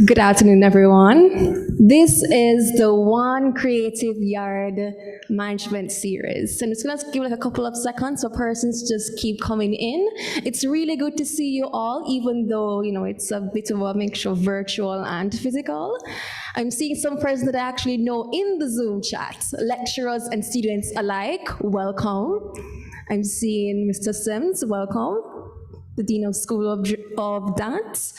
Good afternoon, everyone. This is the One Creative Yard Management Series. And it's going to give like a couple of seconds so persons just keep coming in. It's really good to see you all, even though, it's a bit of a mixture of virtual and physical. I'm seeing some persons that I actually know in the Zoom chat, lecturers and students alike. Welcome. I'm seeing Mr. Sims, welcome. The Dean of School of Dance.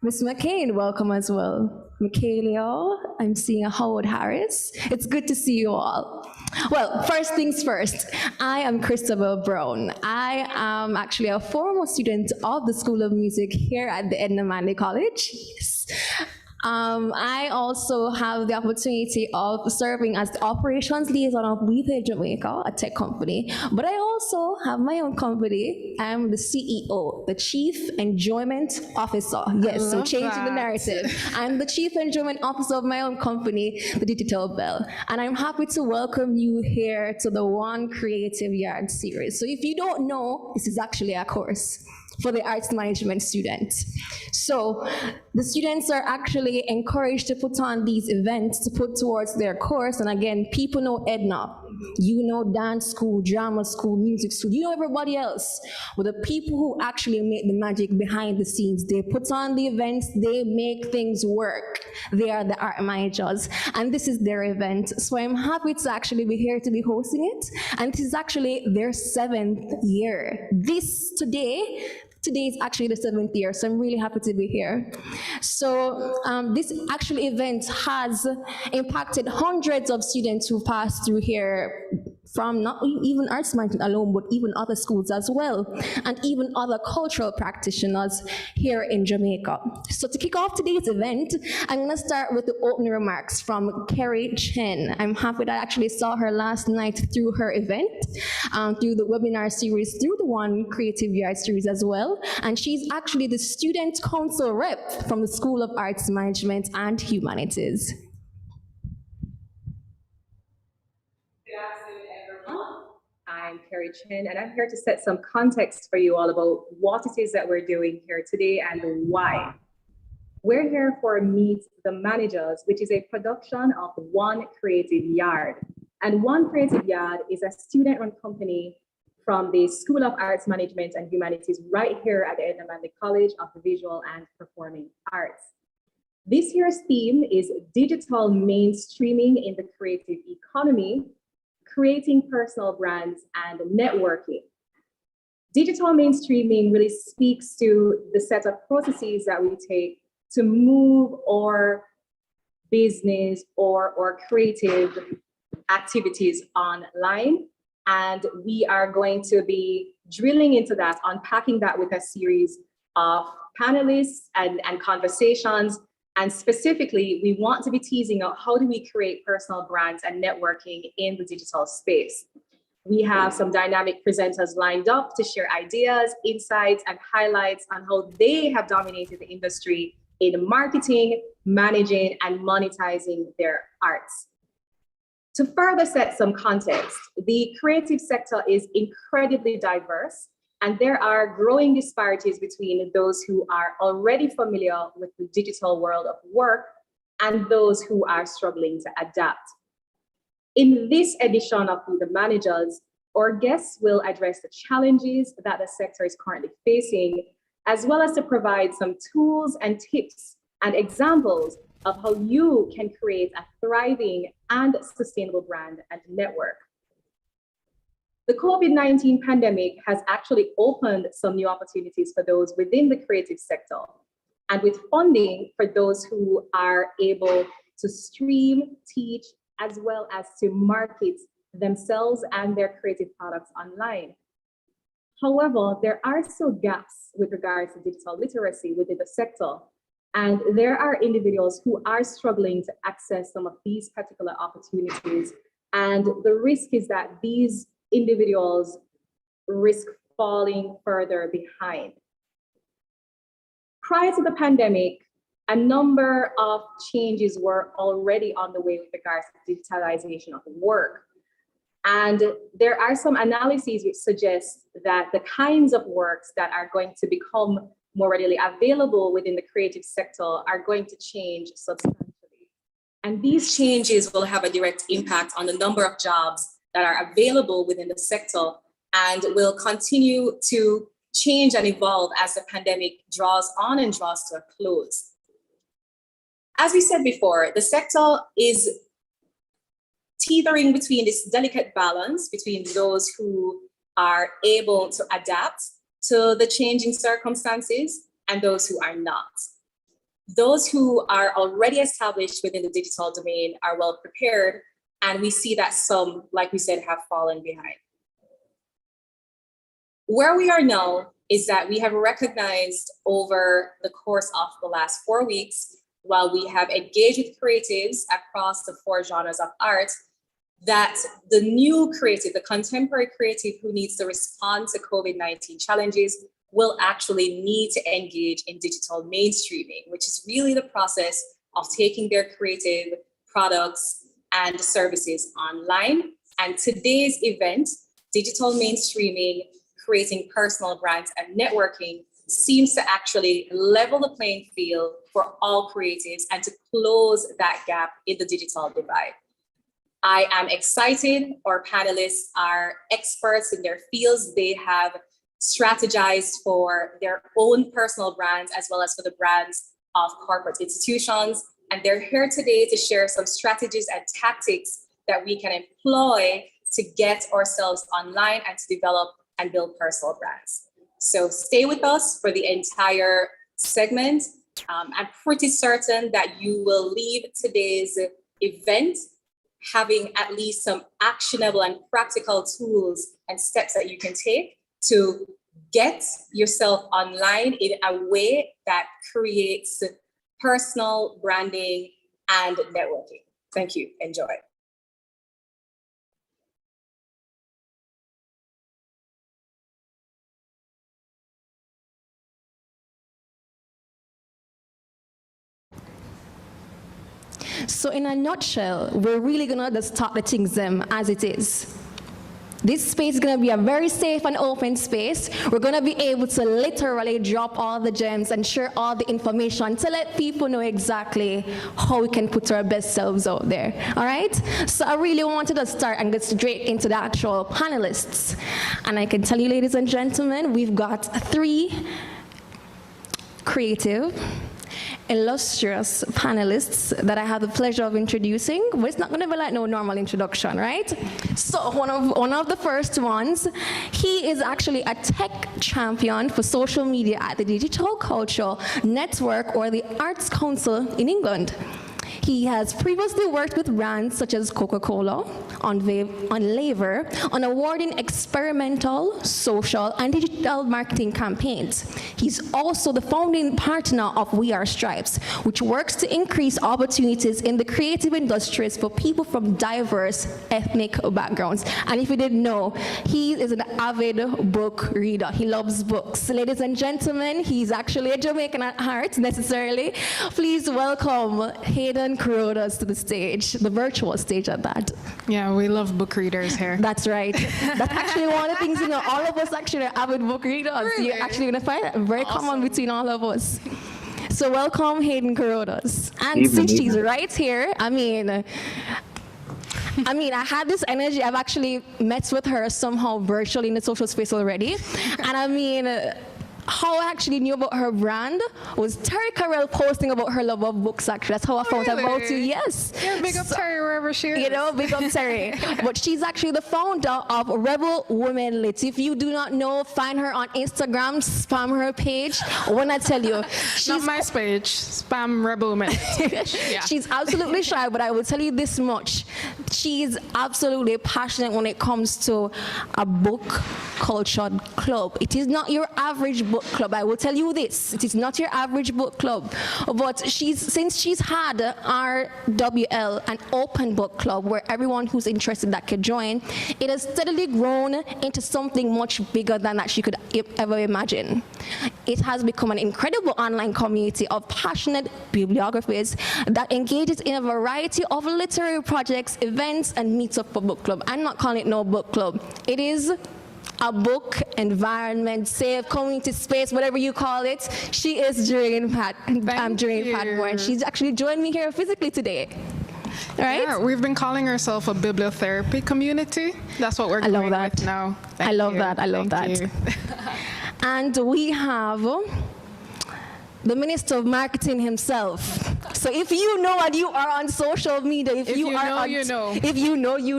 Miss McCain, welcome as well. Michaela, I'm seeing a Howard Harris. It's good to see you all. Well, first things first, I am Christabel Brown. I am actually a former student of the School of Music here at the Edna Manley College. Yes. I also have the opportunity of serving as the operations liaison of WePay Jamaica, a tech company. But I also have my own company. I'm the CEO, the Chief Enjoyment Officer. Yes, so changing the narrative. I'm the Chief Enjoyment Officer of my own company, the Digital Bell. And I'm happy to welcome you here to the One Creative Yard series. So if you don't know, this is actually a course for the arts management students. So the students are actually encouraged to put on these events to put towards their course. And again, people know Edna, you know dance school, drama school, music school, you know everybody else. But the people who actually make the magic behind the scenes, they put on the events, they make things work. They are the art managers, and this is their event. So I'm happy to actually be here to be hosting it. And this is actually their 7th year. Today is actually the 7th year, so I'm really happy to be here. So this actually event has impacted hundreds of students who passed through here from not even arts management alone, but even other schools as well, and even other cultural practitioners here in Jamaica. So to kick off today's event, I'm gonna start with the opening remarks from Kerry Chen. I'm happy that I actually saw her last night through her event, through the webinar series, through the One Creative Yard series as well. And she's actually the Student Council rep from the School of Arts Management and Humanities. I'm Kerry Chin, and I'm here to set some context for you all about what it is that we're doing here today and why. We're here for Meet the Managers, which is a production of One Creative Yard. And One Creative Yard is a student-run company from the School of Arts Management and Humanities right here at the Edna Manley College of Visual and Performing Arts. This year's theme is digital mainstreaming in the creative economy, creating personal brands and networking. Digital mainstreaming really speaks to the set of processes that we take to move our business or creative activities online. And we are going to be drilling into that, unpacking that with a series of panelists and conversations. And specifically, we want to be teasing out how do we create personal brands and networking in the digital space. We have some dynamic presenters lined up to share ideas, insights, and highlights on how they have dominated the industry in marketing, managing, and monetizing their arts. To further set some context, the creative sector is incredibly diverse, and there are growing disparities between those who are already familiar with the digital world of work and those who are struggling to adapt. In this edition of The Managers, our guests will address the challenges that the sector is currently facing, as well as to provide some tools and tips and examples of how you can create a thriving and sustainable brand and network. The COVID-19 pandemic has actually opened some new opportunities for those within the creative sector, and with funding for those who are able to stream, teach, as well as to market themselves and their creative products online. However, there are still gaps with regards to digital literacy within the sector, and there are individuals who are struggling to access some of these particular opportunities. And the risk is that these individuals risk falling further behind. Prior to the pandemic, a number of changes were already on the way with regards to digitalization of work. And there are some analyses which suggest that the kinds of works that are going to become more readily available within the creative sector are going to change substantially. And these changes will have a direct impact on the number of jobs that are available within the sector and will continue to change and evolve as the pandemic draws on and draws to a close. As we said before, the sector is teetering between this delicate balance between those who are able to adapt to the changing circumstances and those who are not. Those who are already established within the digital domain are well prepared, and we see that some, like we said, have fallen behind. Where we are now is that we have recognized over the course of the last 4 weeks, while we have engaged with creatives across the 4 genres of art, that the new creative, the contemporary creative who needs to respond to COVID-19 challenges will actually need to engage in digital mainstreaming, which is really the process of taking their creative products and services online. And today's event, Digital Mainstreaming, Creating Personal Brands and Networking, seems to actually level the playing field for all creatives and to close that gap in the digital divide. I am excited. Our panelists are experts in their fields. They have strategized for their own personal brands as well as for the brands of corporate institutions. And they're here today to share some strategies and tactics that we can employ to get ourselves online and to develop and build personal brands. So stay with us for the entire segment. I'm pretty certain that you will leave today's event having at least some actionable and practical tools and steps that you can take to get yourself online in a way that creates personal branding and networking. Thank you. Enjoy. So in a nutshell, we're really gonna just talk the things as it is. This space is gonna be a very safe and open space. We're gonna be able to literally drop all the gems and share all the information to let people know exactly how we can put our best selves out there, all right? So I really wanted to start and get straight into the actual panelists. And I can tell you, ladies and gentlemen, we've got 3 creative, illustrious panelists that I have the pleasure of introducing, but it's not going to be like no normal introduction, right? So one of the first ones, he is actually a tech champion for social media at the Digital Culture Network or the Arts Council in England. He has previously worked with brands such as Coca-Cola, Unilever, on awarding experimental, social, and digital marketing campaigns. He's also the founding partner of We Are Stripes, which works to increase opportunities in the creative industries for people from diverse ethnic backgrounds. And if you didn't know, he is an avid book reader. He loves books. Ladies and gentlemen, he's actually a Jamaican at heart, necessarily. Please welcome Hayden Carruthers to the stage, the virtual stage at that. Yeah, we love book readers here. That's right. That's actually one of the things, all of us actually are avid book readers. Really? You're actually going to find it very common between all of us. So welcome, Hayden Carruthers. And since she's right here, I mean, I had this energy. I've actually met with her somehow virtually in the social space already. And I mean, how I actually knew about her brand was Terry Carell posting about her love of books, actually. That's how I found out about you, yes. Yeah, big up Terry wherever she is. Big up Terry. But she's actually the founder of Rebel Women Lit. If you do not know, find her on Instagram, spam her page. When I tell you, she's not my page, spam Rebel Women. Yeah. She's absolutely shy, but I will tell you this much. She's absolutely passionate when it comes to a book cultured club. It is not your average book club. I will tell you this. It is not your average book club. But since she's had RWL, an open book club where everyone who's interested that could join, it has steadily grown into something much bigger than that she could ever imagine. It has become an incredible online community of passionate bibliographers that engages in a variety of literary projects, events, and meetup for book club. I'm not calling it no book club. It is a book, environment, safe, community space, whatever you call it. She is Jeraine Patmore, and she's actually joined me here physically today. All right? Yeah, we've been calling ourselves a bibliotherapy community. That's what we're I love going that. with now. I love that. I love Thank that. you. And we have the Minister of Marketing himself. So if you know and you are on social media, if you know, you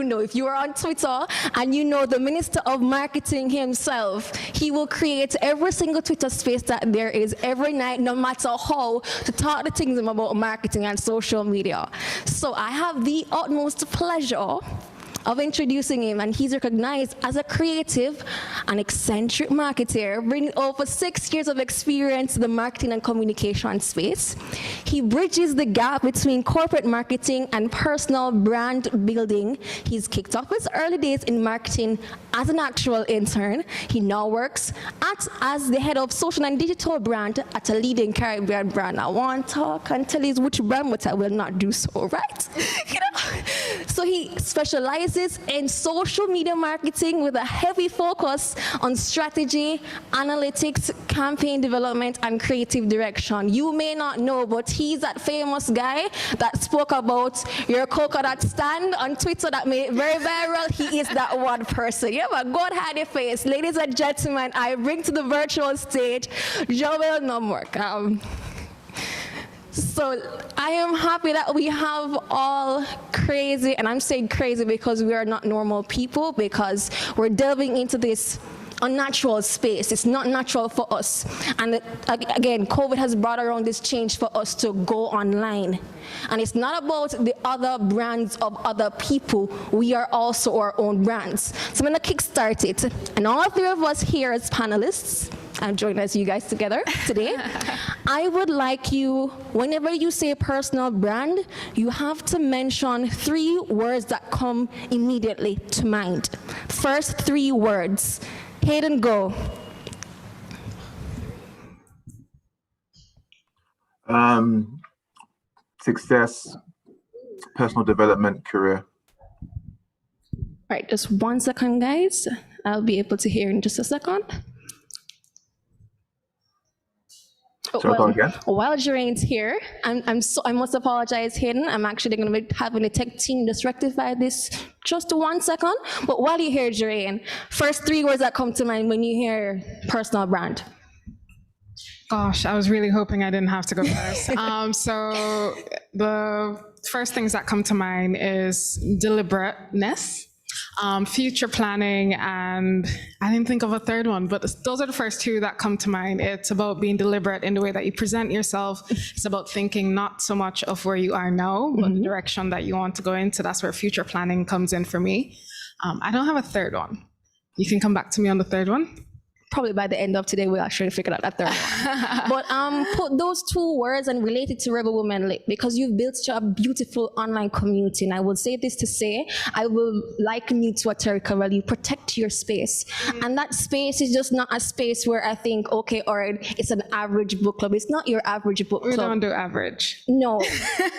know. If you are on Twitter and you know the Minister of Marketing himself, he will create every single Twitter space that there is every night, no matter how, to talk the things about marketing and social media. So I have the utmost pleasure of introducing him, and he's recognized as a creative and eccentric marketer, bringing over 6 years of experience in the marketing and communication space. He bridges the gap between corporate marketing and personal brand building. He's kicked off his early days in marketing as an actual intern. He now works as the head of social and digital brand at a leading Caribbean brand. I want to talk and tell you which brand, but I will not do so, right? So he specializes in social media marketing with a heavy focus on strategy, analytics, campaign development, and creative direction. You may not know, but he's that famous guy that spoke about your coconut stand on Twitter that made it very viral. He is that one person. Yeah, but God had a face. Ladies and gentlemen, I bring to the virtual stage Joel Nomwork. So I am happy that we have all crazy, and I'm saying crazy because we are not normal people, because we're delving into this unnatural space. It's not natural for us. And again, COVID has brought around this change for us to go online. And it's not about the other brands of other people. We are also our own brands. So I'm gonna kickstart it. And all three of us here as panelists, I'm joining us, you guys together today. I would like you, whenever you say personal brand, you have to mention 3 words that come immediately to mind. First 3 words. Hayden, go. Success, personal development, career. All right, just 1 second, guys. I'll be able to hear in just a second. While Jeraine's here, I must apologize, Hayden. I'm actually going to be having the tech team just rectify this just 1 second. But while you hear Jeraine, first 3 words that come to mind when you hear personal brand. Gosh, I was really hoping I didn't have to go first. So the first things that come to mind is deliberateness, future planning, and I didn't think of a third one, but those are the first 2 that come to mind. It's about being deliberate in the way that you present yourself. It's about thinking not so much of where you are now, but the direction that you want to go into. That's where future planning comes in for me. I don't have a third one. You can come back to me on the third one. Probably by the end of today, we'll actually figure out that third one. But put those 2 words and relate it to Rebel Women Lit, because you've built such a beautiful online community. And I will say this to say, I will liken you to a Terika. You protect your space. And that space is just not a space where I think, okay, all right, it's an average book club. It's not your average book club. We don't do average. No,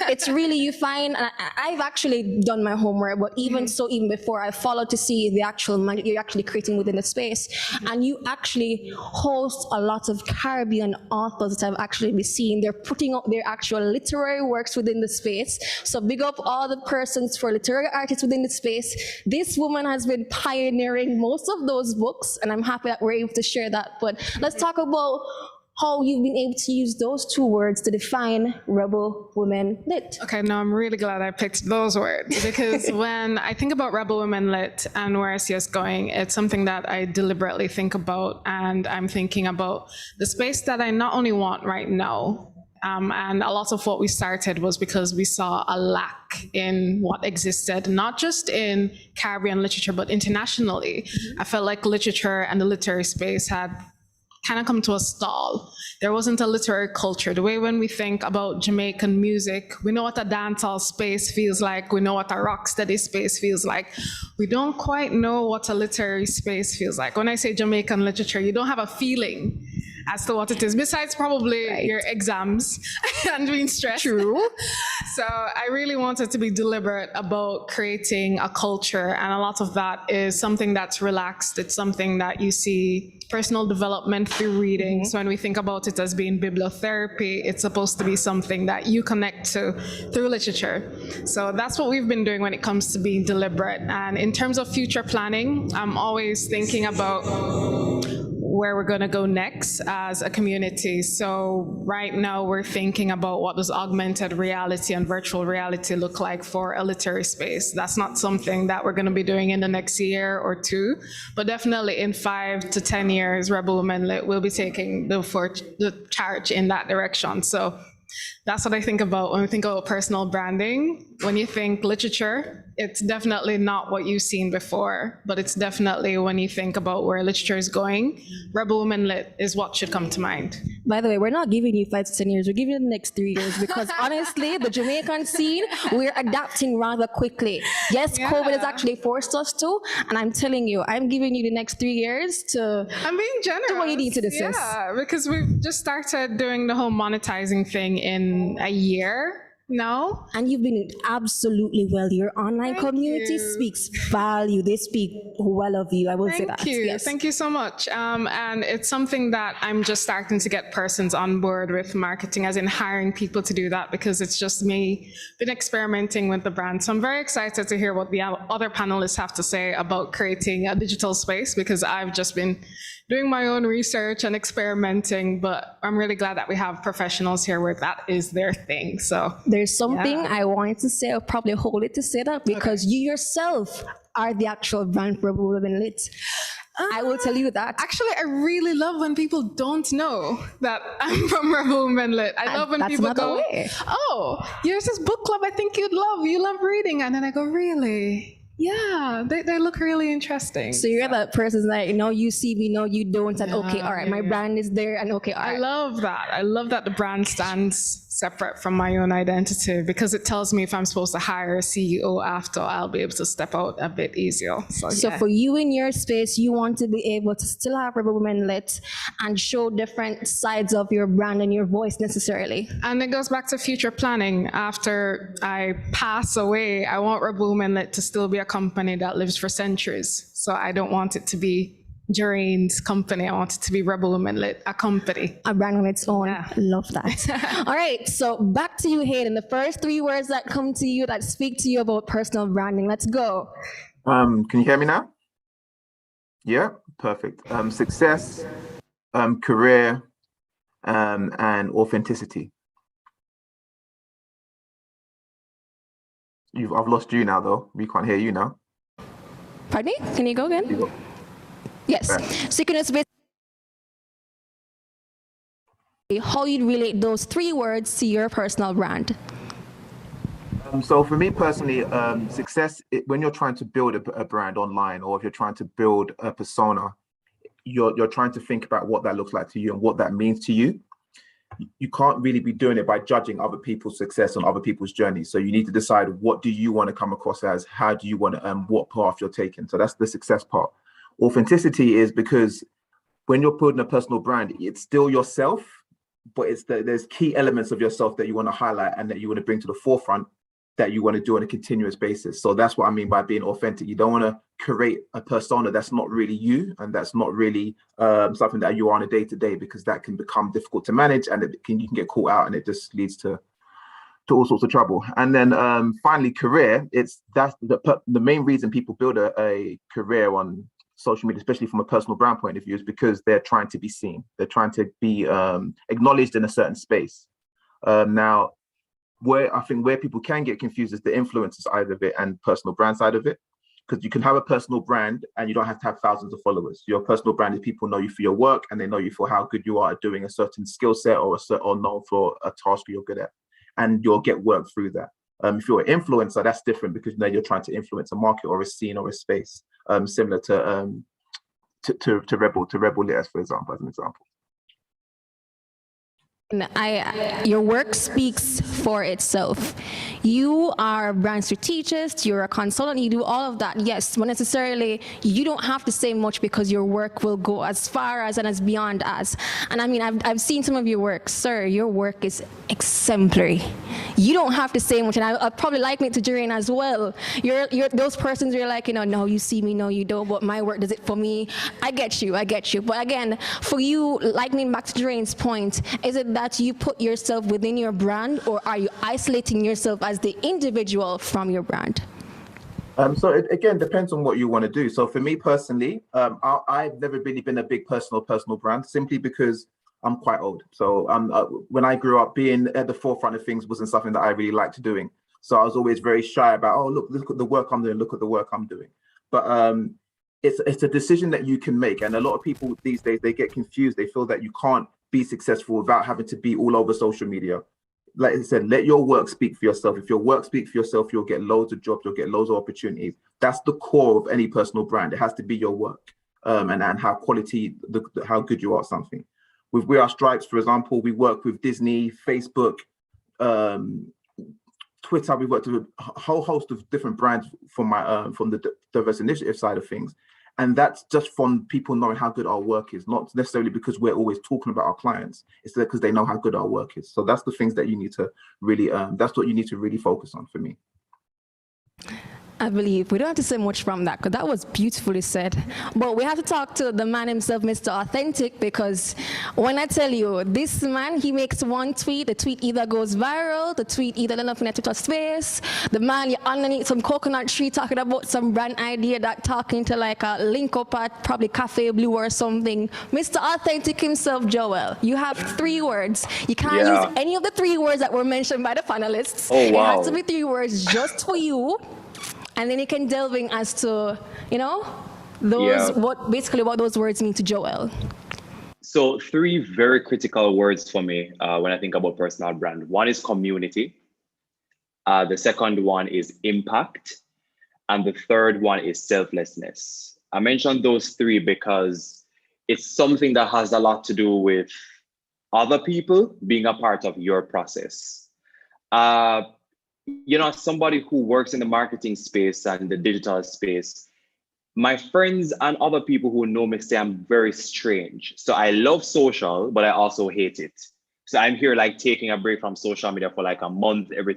it's really, you find, and I've actually done my homework, but even so, even before, I followed to see the actual magic you're actually creating within the space. And you actually host a lot of Caribbean authors that I've actually been seeing. They're putting up their actual literary works within the space. So big up all the persons for literary artists within the space. This woman has been pioneering most of those books, and I'm happy that we're able to share that. But let's talk about how you've been able to use those 2 words to define Rebel Women Lit. Okay, no, I'm really glad I picked those words, because when I think about Rebel Women Lit and where I see us going, it's something that I deliberately think about, and I'm thinking about the space that I not only want right now, and a lot of what we started was because we saw a lack in what existed, not just in Caribbean literature, but internationally. I felt like literature and the literary space had kind of come to a stall. There wasn't a literary culture. The way when we think about Jamaican music, we know what a dancehall space feels like. We know what a rocksteady space feels like. We don't quite know what a literary space feels like. When I say Jamaican literature, you don't have a feeling as to what it is, besides probably Right. your exams and being stressed. True. So I really wanted to be deliberate about creating a culture, and a lot of that is something that's relaxed. It's something that you see personal development through reading. So when we think about it as being bibliotherapy, it's supposed to be something that you connect to through literature. So that's what we've been doing when it comes to being deliberate. And in terms of future planning, I'm always thinking about where we're going to go next as a community. So right now we're thinking about what does augmented reality and virtual reality look like for a literary space. That's not something that we're going to be doing in the next year or two, but definitely in 5 to 10 years, Rebel Women Lit will be taking the charge in that direction. So that's what I think about when we think about personal branding. When you think literature, it's definitely not what you've seen before, but it's definitely when you think about where literature is going, Rebel Women Lit is what should come to mind. By the way, we're not giving you 5 to 10 years. We're giving you the next 3 years because honestly, the Jamaican scene, we're adapting rather quickly. Yes, COVID has actually forced us to, and I'm telling you, I'm giving you the next 3 years to. I'm being generous. Do what you need to do, sis. Yeah, because we've just started doing the whole monetizing thing in a year now. And you've been doing absolutely well. Your online Thank community you. speaks value. They speak well of you. I will say that. Thank you. Yes. Thank you so much. And it's something that I'm just starting to get persons on board with marketing, as in hiring people to do that, because it's just me been experimenting with the brand. So I'm very excited to hear what the other panelists have to say about creating a digital space, because I've just been doing my own research and experimenting, but I'm really glad that we have professionals here where that is their thing. So There's something Yeah. I wanted to say. I'll probably hold it to say that because you yourself are the actual brand for Rebel Women Lit. I will tell you that. actually, I really love when people don't know that I'm from Rebel Women Lit. I love when that's people another go, way. "Oh, there's this book club I think you'd love. You love reading." And then I go, "Really? Yeah, they look really interesting." So you're that person like, no, you see me, no, you don't, and okay, all right, my brand is there, and okay, all I right. love that. I love that the brand stands separate from my own identity, because it tells me if I'm supposed to hire a CEO after, I'll be able to step out a bit easier. So for you in your space, you want to be able to still have Rebel Women Lit and show different sides of your brand and your voice necessarily. And it goes back to future planning. After I pass away, I want Rebel Women Lit to still be a company that lives for centuries. So I don't want it to be Jareen's company. I want it to be Rebel Women Lit, a company. A brand on its own. Yeah. Love that. All right, so back to you, Hayden. The first 3 words that come to you that speak to you about personal branding. Let's go. Can you hear me now? Yeah, perfect. Success, career, and authenticity. I've lost you now, though. We can't hear you now. Pardon me? Can you go again? Yes. So you can just how you relate those 3 words to your personal brand. So for me personally, success, when you're trying to build a brand online, or if you're trying to build a persona, you're trying to think about what that looks like to you and what that means to you. You can't really be doing it by judging other people's success on other people's journeys. So you need to decide, what do you want to come across as? How do you want to, what path you're taking? So that's the success part. Authenticity is because when you're building a personal brand, it's still yourself, but there's key elements of yourself that you want to highlight and that you want to bring to the forefront, that you want to do on a continuous basis. So that's what I mean by being authentic. You don't want to create a persona that's not really you, and that's not really something that you are on a day-to-day, because that can become difficult to manage, and you can get caught out, and it just leads to all sorts of trouble. And then finally, career. That's the main reason people build a career on social media, especially from a personal brand point of view, is because they're trying to be seen. They're trying to be acknowledged in a certain space. Now, where people can get confused is the influencer side of it and personal brand side of it, because you can have a personal brand and you don't have to have thousands of followers. Your personal brand is people know you for your work, and they know you for how good you are at doing a certain skill set, or known for a task you're good at, and you'll get work through that. If you're an influencer, that's different, because now you're trying to influence a market or a scene or a space, similar to Rebel Lit, for example, as an example. Your work speaks for itself. You are a brand strategist, you're a consultant, you do all of that, yes, but necessarily you don't have to say much because your work will go as far as and as beyond as. And I mean, I've seen some of your work, sir, your work is exemplary. You don't have to say much, and I'd probably liken it to Doreen as well. You're those persons where you're like, no, you see me, no, you don't, but my work does it for me. I get you. But again, for you, likening back to Doreen's point, is it that you put yourself within your brand, or are you isolating yourself as the individual from your brand? So it again depends on what you want to do. So for me personally, I've never really been a big personal brand, simply because I'm quite old. So when I grew up, being at the forefront of things wasn't something that I really liked doing. So I was always very shy about, oh, look at the work I'm doing, look at the work I'm doing. But it's a decision that you can make. And a lot of people these days, they get confused. They feel that you can't be successful without having to be all over social media. Like I said, let your work speak for yourself. If your work speaks for yourself, you'll get loads of jobs, you'll get loads of opportunities. That's the core of any personal brand. It has to be your work and how quality, how good you are at something. With We Are Stripes, for example, we work with Disney, Facebook, Twitter. We worked with a whole host of different brands from the diverse initiative side of things. And that's just from people knowing how good our work is, not necessarily because we're always talking about our clients. It's because they know how good our work is. So that's the things that you need to really, that's what you need to really focus on for me. I believe we don't have to say much from that, because that was beautifully said. But we have to talk to the man himself, Mr. Authentic, because when I tell you, this man, he makes one tweet, the tweet either goes viral, the tweet either ends up in a Twitter space. The man, you're underneath some coconut tree talking about some brand idea that talking to like a link up at probably Cafe Blue or something. Mr. Authentic himself, Joel, you have 3 words. You can't use any of the 3 words that were mentioned by the panelists. Oh, wow. It has to be 3 words just for you. And then you can delve in as to, what those words mean to Joel. So 3 very critical words for me when I think about personal brand. One is community. The second one is impact. And the third one is selflessness. I mentioned those 3 because it's something that has a lot to do with other people being a part of your process. As somebody who works in the marketing space and the digital space, my friends and other people who know me say I'm very strange. So I love social, but I also hate it. So I'm here like taking a break from social media for like a month, every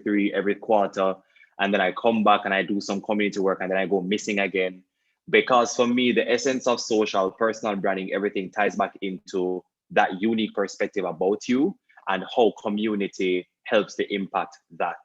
quarter. And then I come back and I do some community work and then I go missing again. Because for me, the essence of social, personal branding, everything ties back into that unique perspective about you and how community helps to impact that.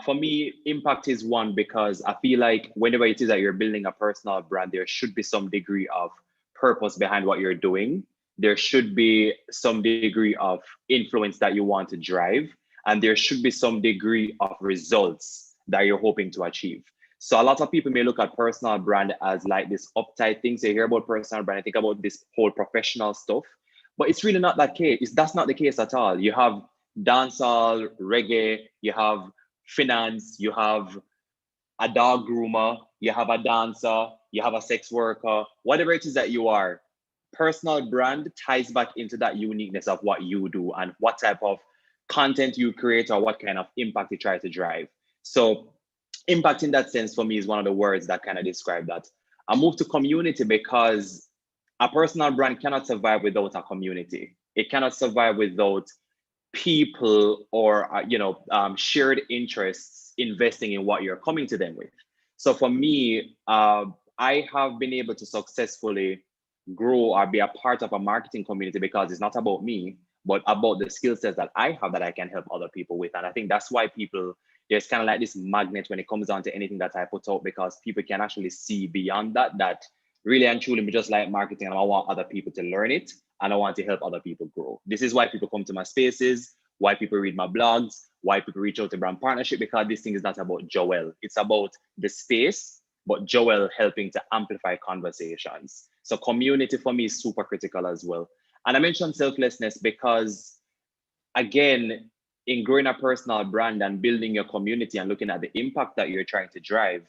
For me, impact is one because I feel like whenever it is that you're building a personal brand, there should be some degree of purpose behind what you're doing. There should be some degree of influence that you want to drive, and there should be some degree of results that you're hoping to achieve. So a lot of people may look at personal brand as like this uptight thing. So you hear about personal brand, I think about this whole professional stuff, but it's really not that case. That's not the case at all. You have dancehall, reggae, you have finance, you have a dog groomer, you have a dancer, you have a sex worker, whatever it is that you are. Personal brand ties back into that uniqueness of what you do and what type of content you create or what kind of impact you try to drive. So impact in that sense for me is one of the words that kind of describe that. I moved to community because a personal brand cannot survive without a community. It cannot survive without people or shared interests investing in what you're coming to them with. So for me, I have been able to successfully grow or be a part of a marketing community because it's not about me, but about the skill sets that I have that I can help other people with. And I think that's why there's kind of like this magnet when it comes down to anything that I put out, because people can actually see beyond that really and truly, we just like marketing and I want other people to learn it and I want to help other people grow. This is why people come to my spaces, why people read my blogs, why people reach out to brand partnership, because this thing is not about Joel. It's about the space, but Joel helping to amplify conversations. So community for me is super critical as well. And I mentioned selflessness because, again, in growing a personal brand and building your community and looking at the impact that you're trying to drive,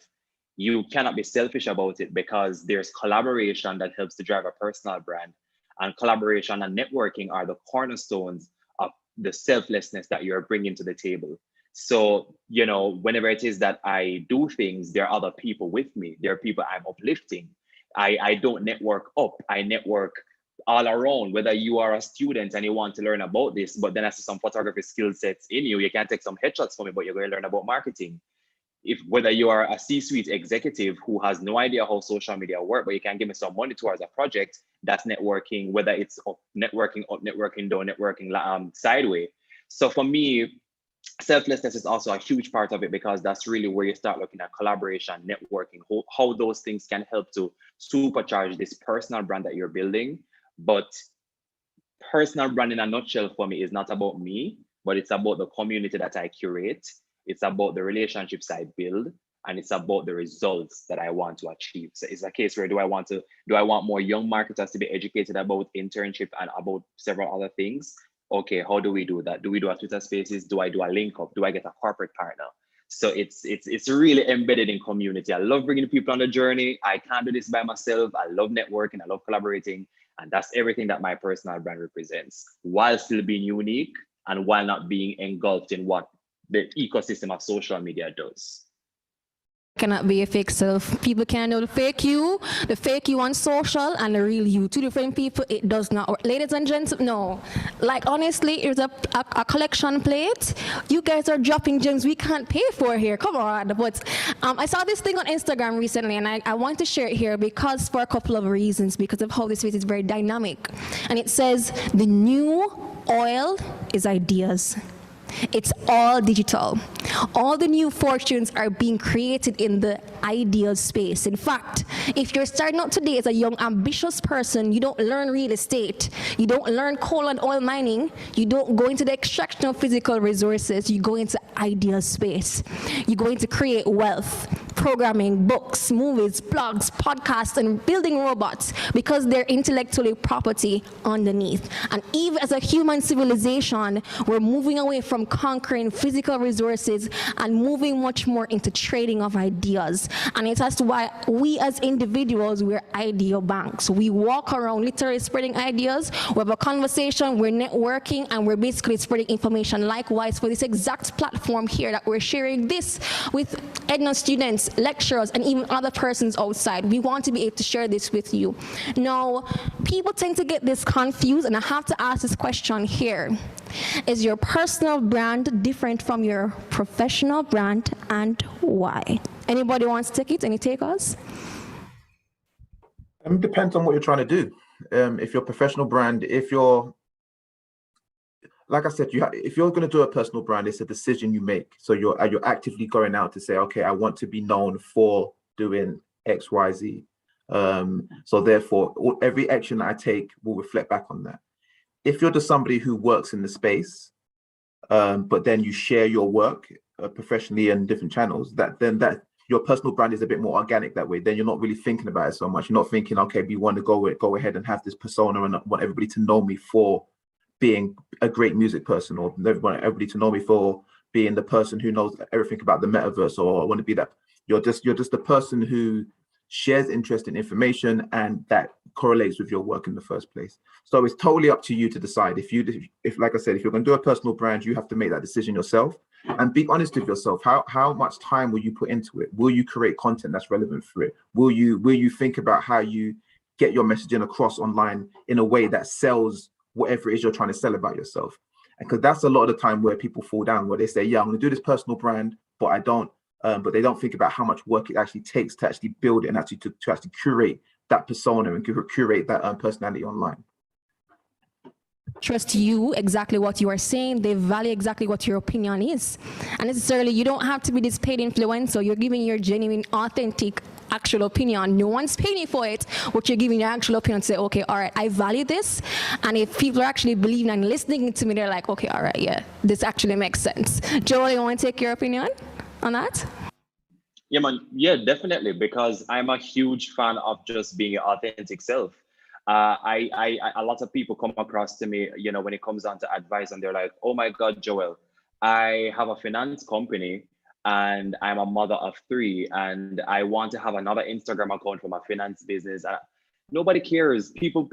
you cannot be selfish about it because there's collaboration that helps to drive a personal brand. And collaboration and networking are the cornerstones of the selflessness that you're bringing to the table. So, you know, whenever it is that I do things, there are other people with me. There are people I'm uplifting. I don't network up, I network all around. Whether you are a student and you want to learn about this, but then I see some photography skill sets in you, you can take some headshots for me, but you're going to learn about marketing. If whether you are a C-suite executive who has no idea how social media work, but you can give me some money towards a project, that's networking, whether it's networking up, networking down, networking sideways. So for me, selflessness is also a huge part of it, because that's really where you start looking at collaboration, networking, how those things can help to supercharge this personal brand that you're building. But personal brand in a nutshell for me is not about me, but it's about the community that I curate. It's about the relationships I build, and it's about the results that I want to achieve. So it's a case where do I want more young marketers to be educated about internship and about several other things? Okay, how do we do that? Do we do a Twitter Spaces? Do I do a link up? Do I get a corporate partner? So it's really embedded in community. I love bringing people on the journey. I can't do this by myself. I love networking. I love collaborating. And that's everything that my personal brand represents, while still being unique and while not being engulfed in what the ecosystem of social media does. Cannot be a fake self. People can know the fake you on social, and the real you. Two different people. It does not work. Ladies and gentlemen, no. Like, honestly, it's a collection plate. You guys are dropping gems we can't pay for here. Come on. But I saw this thing on Instagram recently, and I want to share it here because for a couple of reasons, because of how this space is very dynamic. And it says, the new oil is ideas. It's all digital. All the new fortunes are being created in the ideal space. In fact, if you're starting out today as a young, ambitious person, you don't learn real estate, you don't learn coal and oil mining, you don't go into the extraction of physical resources, you go into ideal space. You go into create wealth, programming, books, movies, blogs, podcasts, and building robots, because they're intellectually property underneath. And even as a human civilization, we're moving away from conquering physical resources and moving much more into trading of ideas. And it's as to why we as individuals, we're idea banks. We walk around literally spreading ideas. We have a conversation, we're networking, and we're basically spreading information. Likewise, for this exact platform here that we're sharing this with EDNA students, lecturers, and even other persons outside. We want to be able to share this with you. Now, people tend to get this confused, and I have to ask this question here. Is your personal brand different from your professional brand, and why? Anybody wants to take it? Any takers? It depends on what you're trying to do. If your professional brand, like I said, if you're going to do a personal brand, it's a decision you make. So you're actively going out to say, okay, I want to be known for doing X, Y, Z. So therefore, every action I take will reflect back on that. If you're just somebody who works in the space, but then you share your work professionally in different channels, then your personal brand is a bit more organic that way. Then you're not really thinking about it so much. You're not thinking, okay, we want to go ahead and have this persona and want everybody to know me for being a great music person, or everybody to know me for being the person who knows everything about the metaverse, or I want to be that. You're just the person who shares interest in information, and that correlates with your work in the first place. So it's totally up to you to decide. If like I said, if you're going to do a personal brand, you have to make that decision yourself, and be honest with yourself. How much time will you put into it? Will you create content that's relevant for it? Will you think about how you get your messaging across online in a way that sells whatever it is you're trying to sell about yourself? And because that's a lot of the time where people fall down, where they say, yeah, I'm going to do this personal brand, but I don't. But they don't think about how much work it actually takes to actually build it, and actually to actually curate that persona and curate that personality online. Trust you exactly what you are saying. They value exactly what your opinion is. And necessarily, you don't have to be this paid influencer. You're giving your genuine, authentic, actual opinion. No one's paying you for it, but you're giving your actual opinion to say, okay, all right, I value this. And if people are actually believing and listening to me, they're like, okay, all right, yeah, this actually makes sense. Joel, you want to take your opinion on that? Yeah, man. Yeah, definitely. Because I'm a huge fan of just being your authentic self. A lot of people come across to me, you know, when it comes down to advice, and they're like, oh my God, Joel, I have a finance company and I'm a mother of 3, and I want to have another Instagram account for my finance business. Nobody cares. People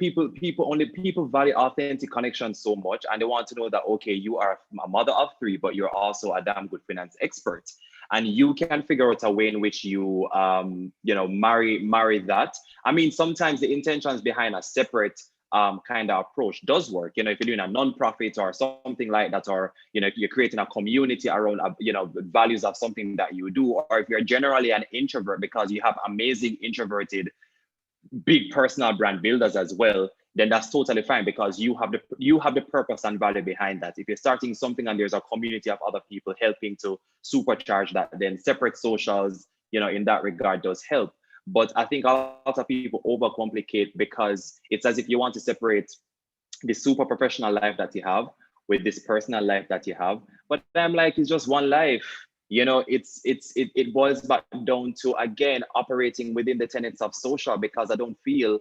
value authentic connection so much, and they want to know that, okay, you are a mother of three, but you're also a damn good finance expert, and you can figure out a way in which you marry that. I mean, sometimes the intentions behind a separate kind of approach does work. If you're doing a non-profit or something like that, or you're creating a community around the values of something that you do, or if you're generally an introvert because you have amazing introverted big personal brand builders as well, then that's totally fine, because you have the purpose and value behind that. If you're starting something and there's a community of other people helping to supercharge that, then separate socials, in that regard does help. But I think a lot of people overcomplicate, because it's as if you want to separate the super professional life that you have with this personal life that you have. But I'm like, it's just one life. It boils back down to, again, operating within the tenets of social, because I don't feel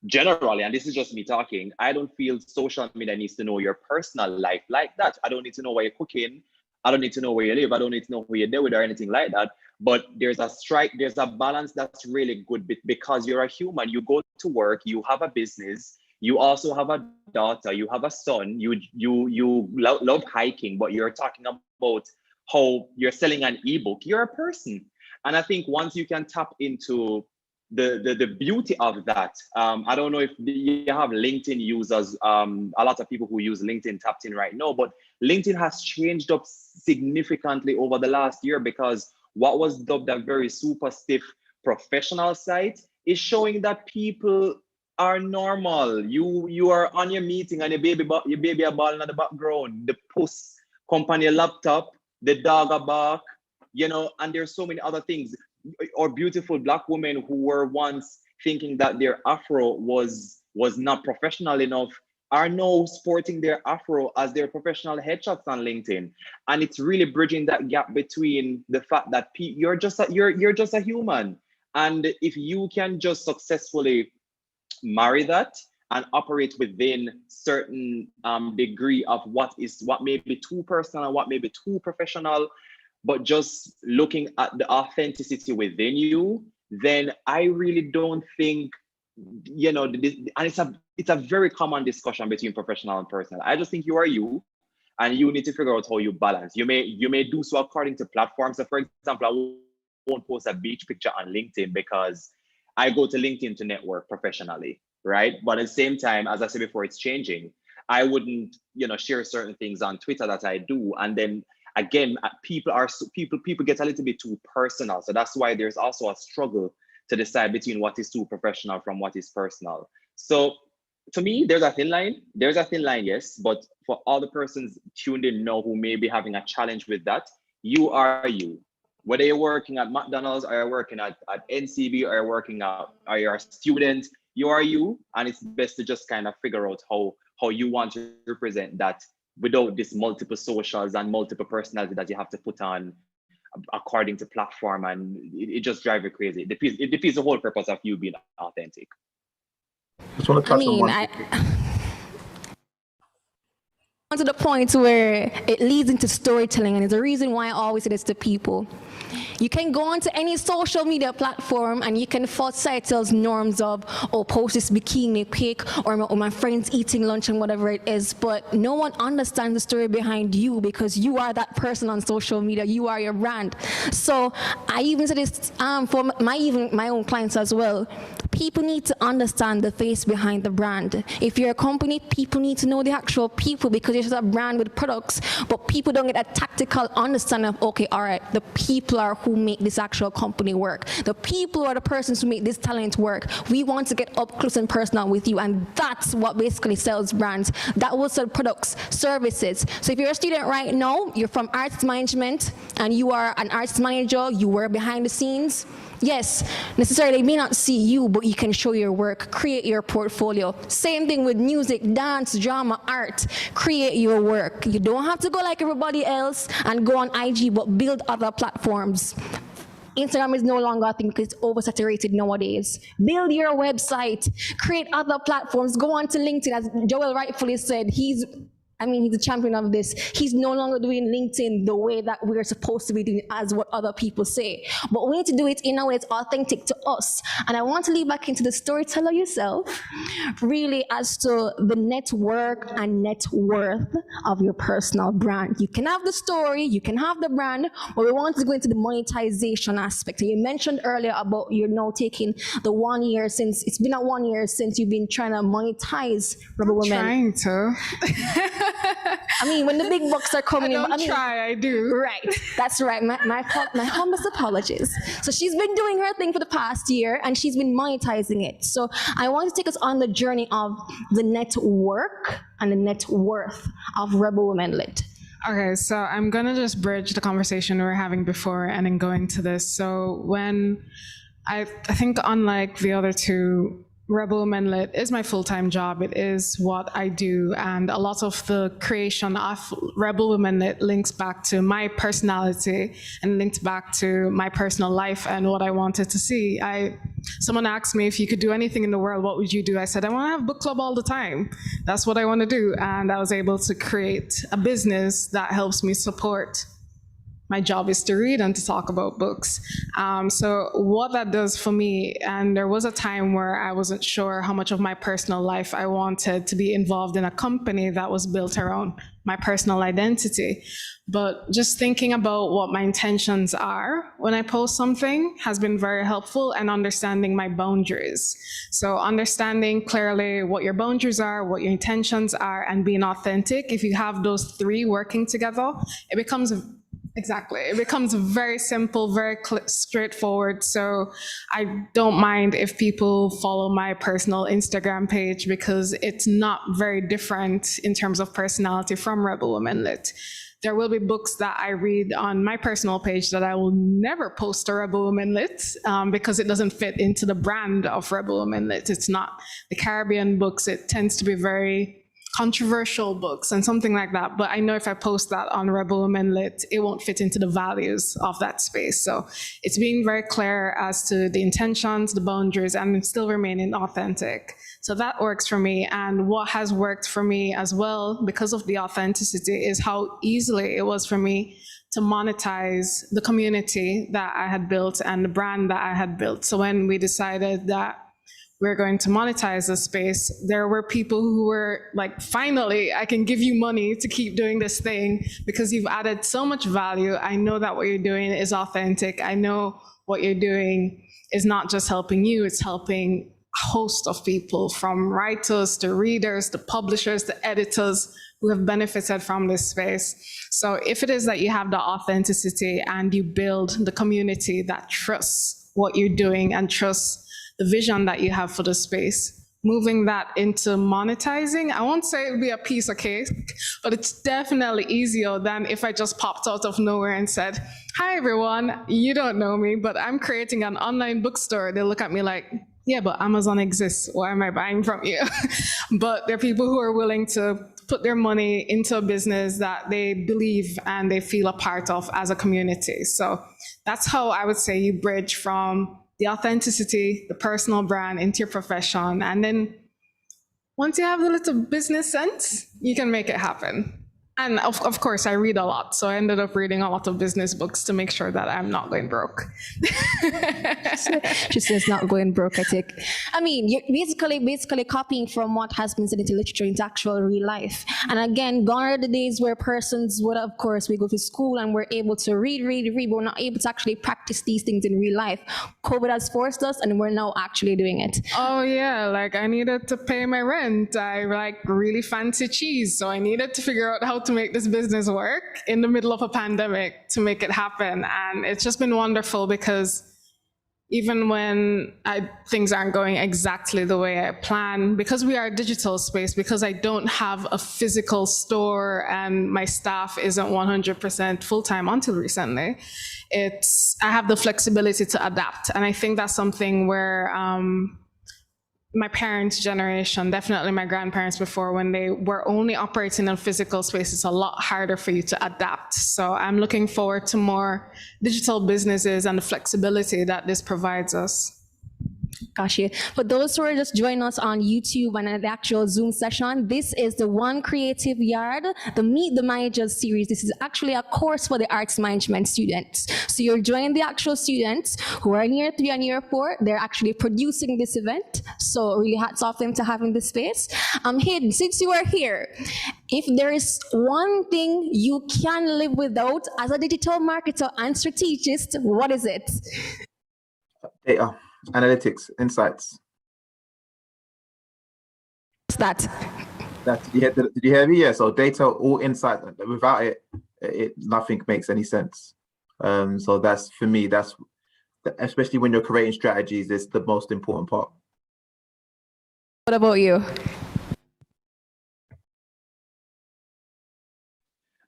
generally, and this is just me talking, I don't feel social media needs to know your personal life like that. I don't need to know where you're cooking. I don't need to know where you live. I don't need to know who you're there with or anything like that. But there's a balance that's really good, because you're a human. You go to work, you have a business, you also have a daughter, you have a son, you love hiking, but you're talking about how you're selling an ebook. You're a person. And I think once you can tap into the beauty of that, I don't know if you have LinkedIn users, a lot of people who use LinkedIn tapped in right now, but LinkedIn has changed up significantly over the last year, because what was dubbed a very super stiff professional site is showing that people are normal. You are on your meeting and your baby are balling in the background, the puss come on your laptop, the dog are bark, and there's so many other things. Or beautiful Black women who were once thinking that their afro was not professional enough are now sporting their afro as their professional headshots on LinkedIn. And it's really bridging that gap between the fact that you're just a human. And if you can just successfully marry that and operate within certain degree of what may be too personal and what may be too professional, but just looking at the authenticity within you, then I really don't think, and it's a very common discussion between professional and personal. I just think you are you, and you need to figure out how you balance. You may do so according to platforms. So for example, I won't post a beach picture on LinkedIn because I go to LinkedIn to network professionally, right? But at the same time, as I said before, it's changing. I wouldn't, share certain things on Twitter that I do, and then again, people get a little bit too personal. So that's why there's also a struggle to decide between what is too professional from what is personal. So to me, there's a thin line. There's a thin line, yes. But for all the persons tuned in now who may be having a challenge with that, you are you. Whether you're working at McDonald's or you're working at NCB or you're a student, you are you. And it's best to just kind of figure out how you want to represent that without this multiple socials and multiple personality that you have to put on according to platform, and it just drives you crazy. It defeats the whole purpose of you being authentic. Just want to touch on one. To the point where it leads into storytelling, and it's a reason why I always say this to people. You can go onto any social media platform and you can follow societal norms of, post this bikini pic, or my friends eating lunch and whatever it is, but no one understands the story behind you, because you are that person on social media. You are your brand. So I even say this for my own clients as well. People need to understand the face behind the brand. If you're a company, people need to know the actual people, because it's a brand with products, but people don't get a tactical understanding of, okay, all right, the people are who make this actual company work. The people are the persons who make this talent work. We want to get up close and personal with you, and that's what basically sells brands. That will sell products, services. So if you're a student right now, you're from arts management, and you are an arts manager, you work behind the scenes. Yes, necessarily they may not see you, but you can show your work, create your portfolio. Same thing with music, dance, drama, art. Create your work. You don't have to go like everybody else and go on IG, but build other platforms. Instagram is no longer a thing because it's oversaturated nowadays. Build your website, create other platforms, go on to LinkedIn. As Joel rightfully said, he's I mean, he's the champion of this. He's no longer doing LinkedIn the way that we're supposed to be doing, as what other people say. But we need to do it in a way that's authentic to us. And I want to lead back into the storyteller yourself, really, as to the network and net worth of your personal brand. You can have the story, you can have the brand, but we want to go into the monetization aspect. And you mentioned earlier about you're now taking the 1 year since, it's been 1 year since you've been trying to monetize Rebel Women. Trying to. I mean, when the big bucks are coming in, I try, I do. Right, that's right. My humblest apologies. So she's been doing her thing for the past year, and she's been monetizing it. So I want to take us on the journey of the network and the net worth of Rebel Women Lit. Okay, so I'm gonna just bridge the conversation we were having before and then go into this. So when I think unlike the other two, Rebel Women Lit is my full-time job. It is what I do, and a lot of the creation of Rebel Women Lit links back to my personality and linked back to my personal life and what I wanted to see. Someone asked me, if you could do anything in the world, what would you do? I said, I want to have book club all the time. That's what I want to do, and I was able to create a business that helps me support. My job is to read and to talk about books. So what that does for me, and there was a time where I wasn't sure how much of my personal life I wanted to be involved in a company that was built around my personal identity. But just thinking about what my intentions are when I post something has been very helpful, and understanding my boundaries. So understanding clearly what your boundaries are, what your intentions are, and being authentic. If you have those three working together, it becomes very simple, very straightforward. So I don't mind if people follow my personal Instagram page, because it's not very different in terms of personality from Rebel Women Lit. There will be books that I read on my personal page that I will never post to Rebel Women Lit, because it doesn't fit into the brand of Rebel Women Lit. It's not the Caribbean books. It tends to be very controversial books and something like that. But I know if I post that on Rebel Women Lit, it won't fit into the values of that space. So it's being very clear as to the intentions, the boundaries, and still remaining authentic. So that works for me. And what has worked for me as well, because of the authenticity, is how easily it was for me to monetize the community that I had built and the brand that I had built. So when we decided that we're going to monetize this space, there were people who were like, finally, I can give you money to keep doing this thing because you've added so much value. I know that what you're doing is authentic. I know what you're doing is not just helping you, it's helping a host of people, from writers to readers to publishers to editors who have benefited from this space. So if it is that you have the authenticity and you build the community that trusts what you're doing and trusts the vision that you have for the space, moving that into monetizing, I won't say it would be a piece of cake, but it's definitely easier than if I just popped out of nowhere and said, hi everyone, you don't know me, but I'm creating an online bookstore. They look at me like, yeah, but Amazon exists. Why am I buying from you? But there are people who are willing to put their money into a business that they believe and they feel a part of as a community. So that's how I would say you bridge from the authenticity, the personal brand into your profession. And then once you have a little business sense, you can make it happen. And of course, I read a lot. So I ended up reading a lot of business books to make sure that I'm not going broke. She says not going broke, I think. I mean, you're basically copying from what has been said into literature into actual real life. And again, gone are the days where persons would, of course, we go to school and we're able to read, but we're not able to actually practice these things in real life. COVID has forced us, and we're now actually doing it. Oh yeah, like I needed to pay my rent. I like really fancy cheese. So I needed to figure out how to make this business work in the middle of a pandemic to make it happen. And it's just been wonderful, because even when things aren't going exactly the way I plan, because we are a digital space, because I don't have a physical store and my staff isn't 100% full-time until recently, I have the flexibility to adapt. And I think that's something where my parents' generation, definitely my grandparents before, when they were only operating in physical space, it's a lot harder for you to adapt. So I'm looking forward to more digital businesses and the flexibility that this provides us. Gosh, yeah. For those who are just joining us on YouTube and the actual Zoom session, this is the One Creative Yard, the Meet the Managers series. This is actually a course for the arts management students. So you're joining the actual students who are in year 3 and year 4. They're actually producing this event. So really hats off them to having this space. Hayden, since you are here, if there is one thing you can live without as a digital marketer and strategist, what is it? Data, analytics, insights. What's that? Did you hear me? Yeah. So data, all insight. Without it, nothing makes any sense. So that's, for me, that's, especially when you're creating strategies, it's the most important part. What about you?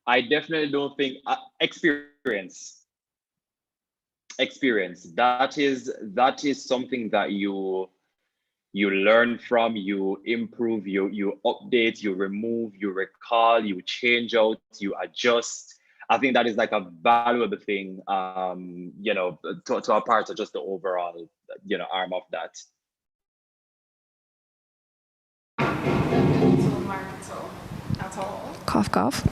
I definitely don't think experience. That is something that you learn from, you improve, you update, you remove, you recall, you change out, you adjust. I think that is like a valuable thing, to a part of just the overall, arm of that. At all. Cough, cough.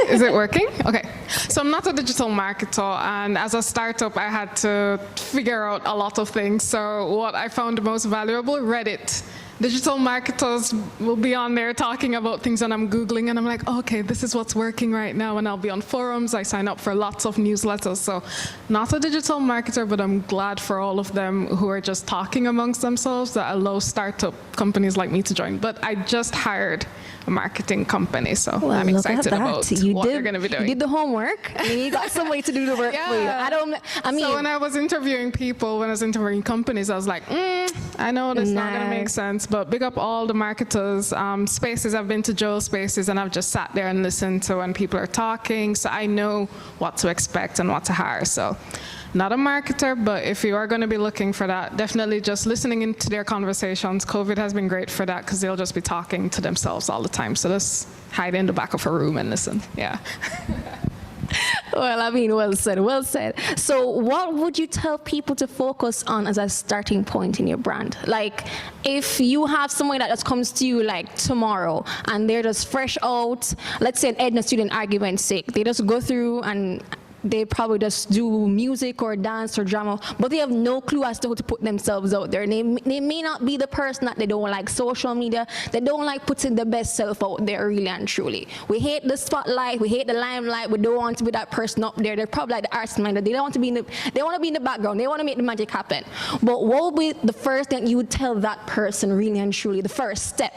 Is it working? Okay. So I'm not a digital marketer, and as a startup, I had to figure out a lot of things. So what I found most valuable, Reddit. Digital marketers will be on there talking about things that I'm Googling, and I'm like, okay, this is what's working right now. And I'll be on forums. I sign up for lots of newsletters. So not a digital marketer, but I'm glad for all of them who are just talking amongst themselves that allow startup companies like me to join. But I just hired a marketing company, so Well, I'm look excited at that. about You what did, they're going to be doing. You did the homework, and you got somebody to do the work for you. So when I was interviewing people, when I was interviewing companies, I was like, I know that's not going to make sense, but big up all the marketers. Spaces, I've been to Joe's Spaces, and I've just sat there and listened to when people are talking, so I know what to expect and what to hire. So not a marketer, but if you are going to be looking for that, definitely just listening into their conversations. COVID has been great for that because they'll just be talking to themselves all the time. So just hide in the back of a room and listen. Yeah. Well, I mean, well said, well said. So what would you tell people to focus on as a starting point in your brand? Like, if you have someone that just comes to you like tomorrow and they're just fresh out, let's say an Edna student, argument's sake, they just go through and they probably just do music or dance or drama, but they have no clue as to how to put themselves out there. They may not be the person that they don't like social media. They don't like putting the best self out there, really and truly. We hate the spotlight. We hate the limelight. We don't want to be that person up there. They're probably like the artist minded. They don't want to be in the. They want to be in the background. They want to make the magic happen. But what would be the first thing you would tell that person, really and truly? The first step.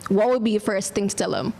What would be your first thing to tell them?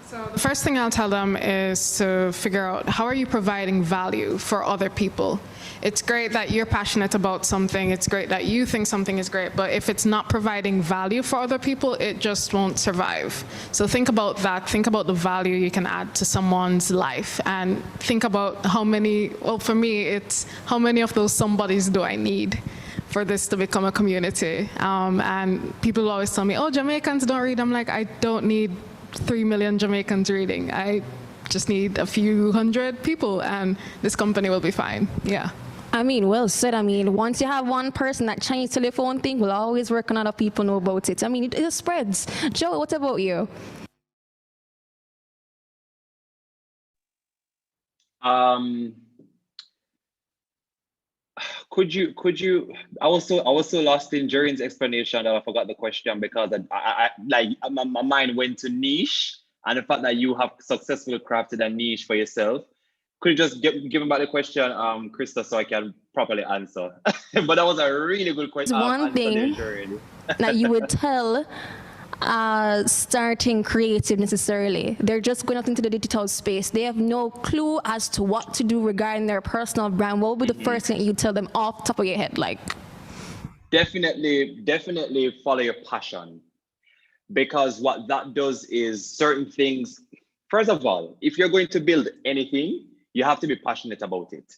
So the first thing I'll tell them is to figure out how are you providing value for other people. It's great that you're passionate about something. It's great that you think something is great, but if it's not providing value for other people, it just won't survive. So think about that. Think about the value you can add to someone's life, and think about how many, well, for me, it's how many of those somebodies do I need for this to become a community? And people always tell me, oh, Jamaicans don't read. I'm like, I don't need 3 million Jamaicans reading. I just need a few hundred people and this company will be fine. Yeah. I mean, well said. I mean, once you have one person that changes telephone thing, will always work on other people know about it. I mean, it spreads. Joe, what about you? Could you I was so lost in Jerry's explanation that I forgot the question, because my mind went to niche and the fact that you have successfully crafted a niche for yourself. Could you just give me back the question, Krista, so I can properly answer? But that was a really good question. One thing that you would tell starting creative necessarily. They're just going out into the digital space. They have no clue as to what to do regarding their personal brand. What would be the first thing you tell them off the top of your head? Like, definitely follow your passion, because what that does is certain things. First of all, if you're going to build anything, you have to be passionate about it.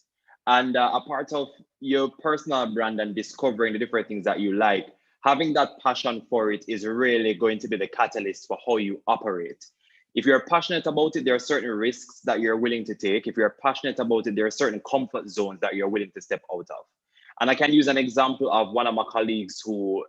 And a part of your personal brand and discovering the different things that you like, having that passion for it is really going to be the catalyst for how you operate. If you're passionate about it, there are certain risks that you're willing to take. If you're passionate about it, there are certain comfort zones that you're willing to step out of. And I can use an example of one of my colleagues who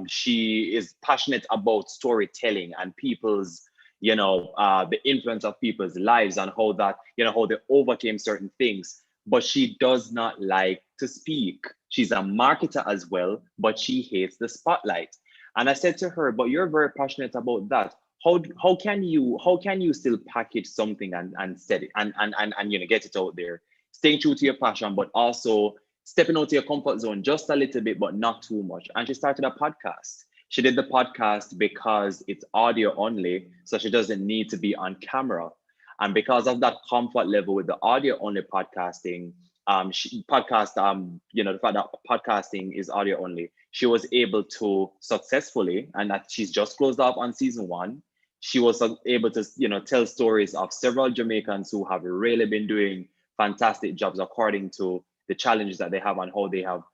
she is passionate about storytelling and people's, the influence of people's lives and how that, how they overcame certain things. But she does not like to speak. She's a marketer as well, but she hates the spotlight. And I said to her, but you're very passionate about that. How can you still package something and set it and get it out there, staying true to your passion, but also stepping out of your comfort zone just a little bit, but not too much. And she started a podcast. She did the podcast because it's audio only, so she doesn't need to be on camera. And because of that comfort level with the audio only podcasting, the fact that podcasting is audio only, she was able to successfully, and that she's just closed off on season 1. She was able to, tell stories of several Jamaicans who have really been doing fantastic jobs according to the challenges that they have and how they have,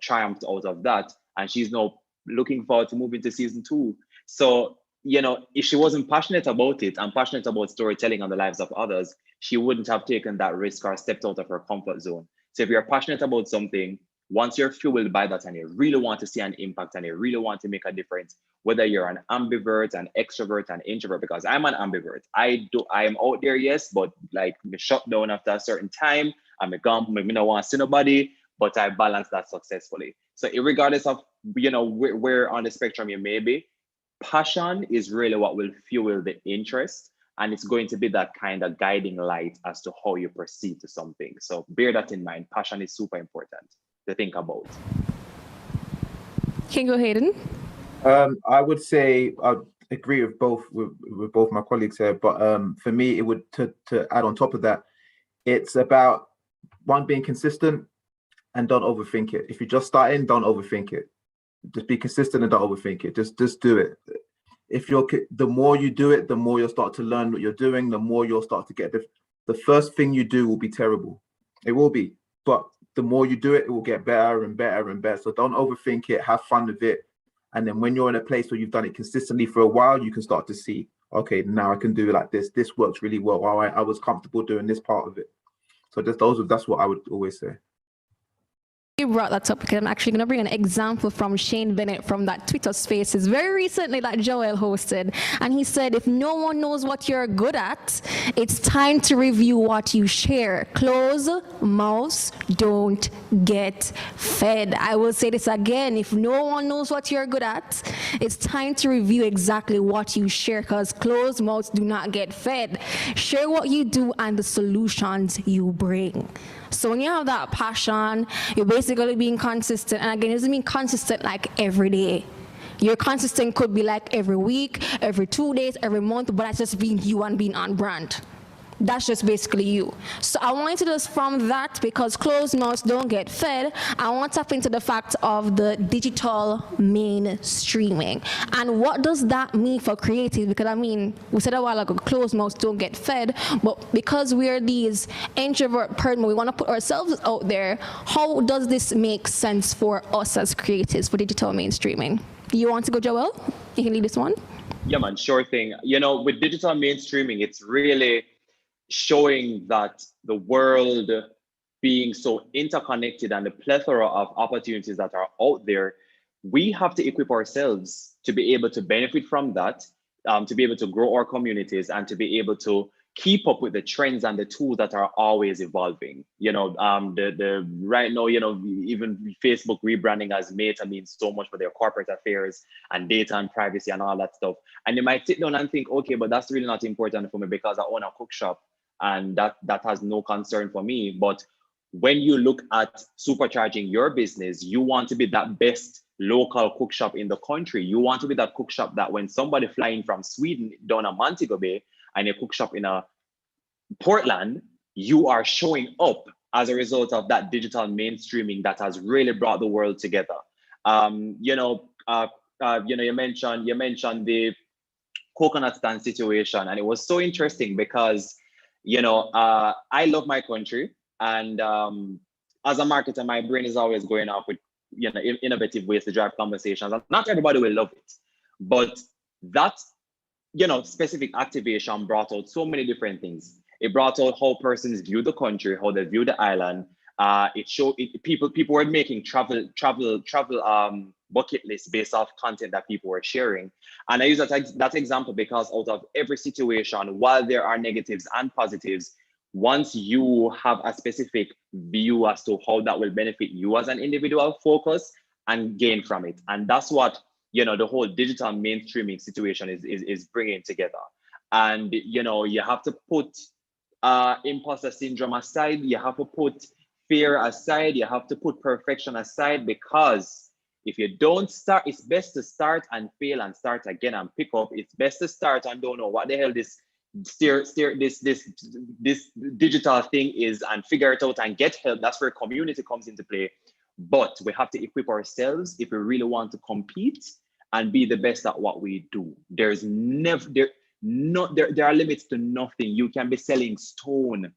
triumphed out of that. And she's now looking forward to moving to season 2. So, if she wasn't passionate about it and passionate about storytelling on the lives of others, she wouldn't have taken that risk or stepped out of her comfort zone. So if you're passionate about something, once you're fueled by that and you really want to see an impact and you really want to make a difference, whether you're an ambivert, an extrovert, an introvert, because I'm an ambivert. I am out there, yes, but like me shut down after a certain time. I'm gone, maybe not want to see nobody, but I balance that successfully. So regardless of, where on the spectrum you may be, passion is really what will fuel the interest. And it's going to be that kind of guiding light as to how you proceed to something. So bear that in mind. Passion is super important to think about. Can you go, Hayden? I would say I agree with both my colleagues here, but for me, it would to add on top of that, it's about one, being consistent and don't overthink it. If you're just starting, don't overthink it. Just be consistent and don't overthink it. Just do it. The more you do it, the more you'll start to learn what you're doing, the more you'll start to get the first thing you do will be terrible. It will be, but the more you do it, it will get better and better and better. So don't overthink it, have fun with it. And then when you're in a place where you've done it consistently for a while, you can start to see, okay, now I can do it like this. This works really well. I was comfortable doing this part of it. So that's what I would always say. You brought that up because I'm actually going to bring an example from Shane Bennett from that Twitter Spaces very recently that Joel hosted. And he said, if no one knows what you're good at, it's time to review what you share. Close mouths don't get fed. I will say this again. If no one knows what you're good at, it's time to review exactly what you share, because closed mouths do not get fed. Share what you do and the solutions you bring. So when you have that passion, you're basically being consistent. And again, it doesn't mean consistent like every day. Your consistent could be like every week, every 2 days, every month, but that's just being you and being on brand. That's just basically you. So I wanted to just from that, because closed mouths don't get fed, I want to tap into the fact of the digital mainstreaming. And what does that mean for creatives? Because I mean, we said a while ago, closed mouths don't get fed, but because we're these introvert person, we want to put ourselves out there, how does this make sense for us as creatives for digital mainstreaming? You want to go, Joel? You can lead this one. Yeah, man, sure thing. With digital mainstreaming, it's really showing that the world being so interconnected and the plethora of opportunities that are out there, we have to equip ourselves to be able to benefit from that, to be able to grow our communities and to be able to keep up with the trends and the tools that are always evolving. The right now, even Facebook rebranding as Meta means so much for their corporate affairs and data and privacy and all that stuff. And you might sit down and think, okay, but that's really not important for me because I own a cook shop and that has no concern for me. But when you look at supercharging your business, you want to be that best local cook shop in the country. You want to be that cook shop that when somebody flying from Sweden down a Montego Bay and a cook shop in a Portland, you are showing up as a result of that digital mainstreaming that has really brought the world together. You mentioned the coconut stand situation, and it was so interesting because I love my country, and as a marketer, my brain is always going off with innovative ways to drive conversations. And not everybody will love it, but that specific activation brought out so many different things. It brought out how persons view the country, how they view the island, People were making travel bucket lists based off content that people were sharing. And I use that example because out of every situation, while there are negatives and positives, once you have a specific view as to how that will benefit you as an individual, focus and gain from it. And that's what, the whole digital mainstreaming situation is bringing together. And, you have to put imposter syndrome aside. You have to put fear aside. You have to put perfection aside, because if you don't start, it's best to start and fail and start again and pick up. It's best to start and don't know what the hell this digital thing is and figure it out and get help. That's where community comes into play. But we have to equip ourselves if we really want to compete and be the best at what we do. There are limits to nothing. You can be selling stone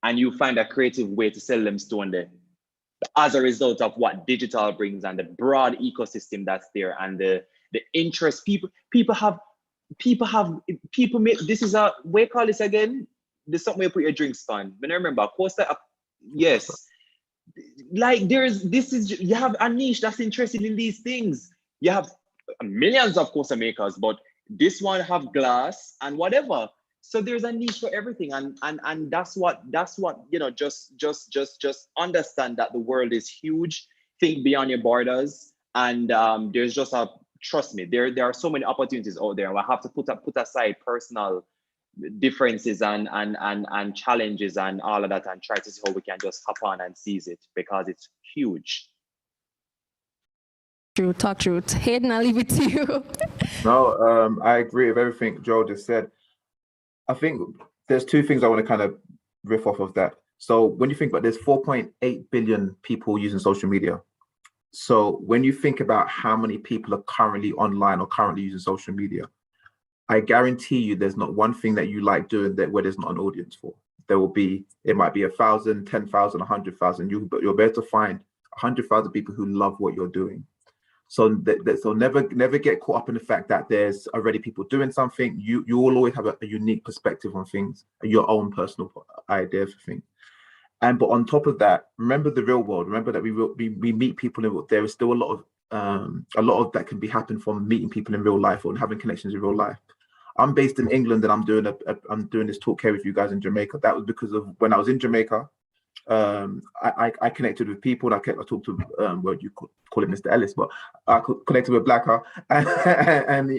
and you find a creative way to sell them stone there, as a result of what digital brings and the broad ecosystem that's there and the interest people make. This is a, we call this again, there's something you put your drinks on. But I remember, yes. Like you have a niche that's interested in these things. You have millions of coaster makers, but this one have glass and whatever. So there's a niche for everything, and that's what just understand that the world is huge. Think beyond your borders, and there's just trust me, there are so many opportunities out there. I have to put aside personal differences and challenges and all of that, and try to see how we can just hop on and seize it, because it's huge. Talk truth. Hayden, I'll leave it to you. No, I agree with everything Joel just said. I think there's two things I want to kind of riff off of that. So when you think about, there's 4.8 billion people using social media. So when you think about how many people are currently online or currently using social media, I guarantee you there's not one thing that you like doing that where there's not an audience for. It might be 1,000, 10,000, 100,000. You're better to find 100,000 people who love what you're doing. So never get caught up in the fact that there's already people doing something. You will always have a unique perspective on things, your own personal idea for things. But on top of that, remember the real world. Remember that we meet people in. There is still a lot of that can be happening from meeting people in real life or having connections in real life. I'm based in England and I'm doing this talk here with you guys in Jamaica. That was because of when I was in Jamaica. I connected with people. I talked to well, you call it Mr. Ellis, but I connected with Blacker, and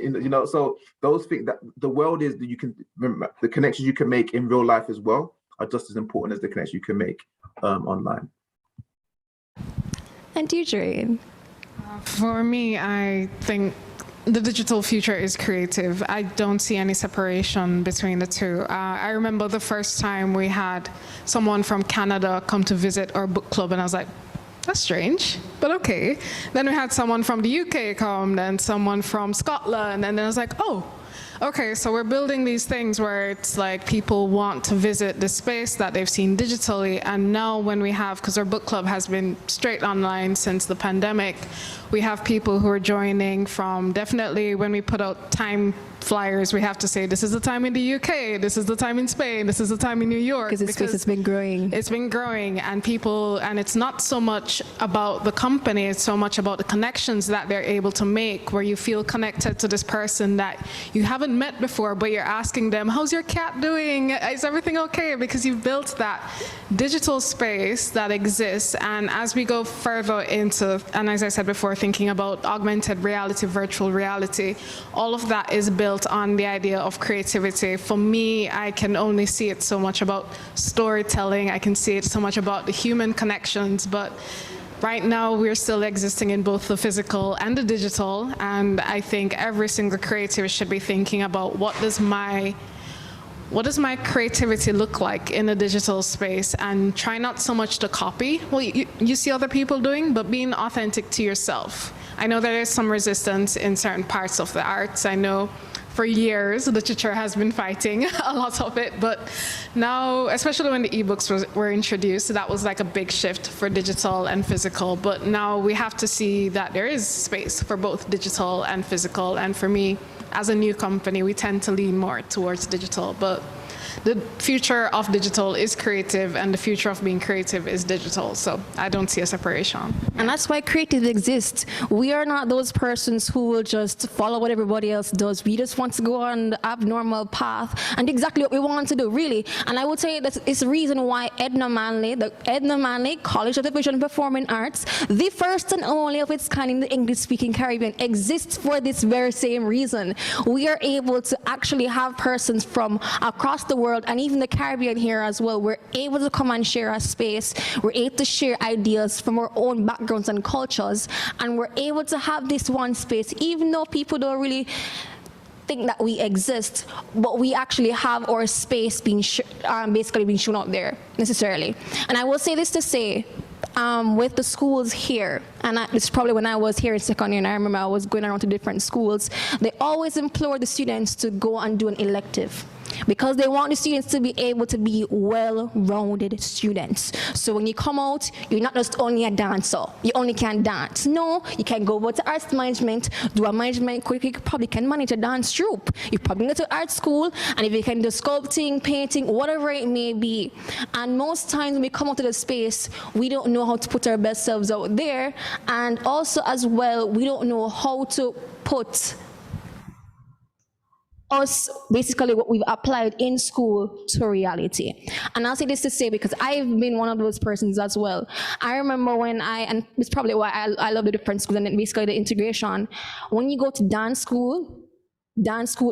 so those things, that the world is that you can remember, the connections you can make in real life as well are just as important as the connections you can make online. And you, Dre? For me, I think the digital future is creative. I don't see any separation between the two. I remember the first time we had someone from Canada come to visit our book club, and I was like, that's strange, but okay. Then we had someone from the UK come, then someone from Scotland, and then I was like, oh, okay, so we're building these things where it's like people want to visit the space that they've seen digitally, and now when we have, because our book club has been straight online since the pandemic, we have people who are joining from, definitely when we put out time flyers, we have to say, this is the time in the UK, this is the time in Spain, this is the time in New York. Because this space has been growing. It's been growing, and people, and it's not so much about the company, it's so much about the connections that they're able to make, where you feel connected to this person that you haven't met before, but you're asking them, how's your cat doing? Is everything okay? Because you've built that digital space that exists. And as we go further into, and as I said before, thinking about augmented reality, virtual reality, all of that is built on the idea of creativity. For me, I can only see it so much about storytelling. I can see it so much about the human connections, but right now we're still existing in both the physical and the digital. And I think every single creative should be thinking about what does my creativity look like in a digital space, and try not so much to copy what you see other people doing, but being authentic to yourself. I know there is some resistance in certain parts of the arts. I know for years literature has been fighting a lot of it, but now, especially when the ebooks were introduced, that was like a big shift for digital and physical. But now we have to see that there is space for both digital and physical, and for me, as a new company, we tend to lean more towards digital. But the future of digital is creative and the future of being creative is digital. So I don't see a separation. And that's why creative exists. We are not those persons who will just follow what everybody else does. We just want to go on the abnormal path and do exactly what we want to do, really. And I would say that it's the reason why Edna Manley, the Edna Manley College of Visual and Performing Arts, the first and only of its kind in the English-speaking Caribbean, exists for this very same reason. We are able to actually have persons from across the world and even the Caribbean here as well. We're able to come and share a space. We're able to share ideas from our own backgrounds and cultures, and we're able to have this one space, even though people don't really think that we exist, but we actually have our space being basically being shown out there necessarily. And I will say this to say, with the schools here, and it's probably when I was here in second year, and I remember I was going around to different schools, they always implore the students to go and do an elective, because they want the students to be able to be well-rounded students. So when you come out, you're not just only a dancer. You only can dance. No, you can go over to arts management, do a management course. You probably can manage a dance troupe. You probably go to art school, and if you can do sculpting, painting, whatever it may be. And most times when we come out to the space, we don't know how to put our best selves out there. And also as well, we don't know how to put us, basically what we've applied in school to reality. And I'll say this to say, because I've been one of those persons as well. I remember when and it's probably why I love the different schools and then basically the integration. When you go to dance school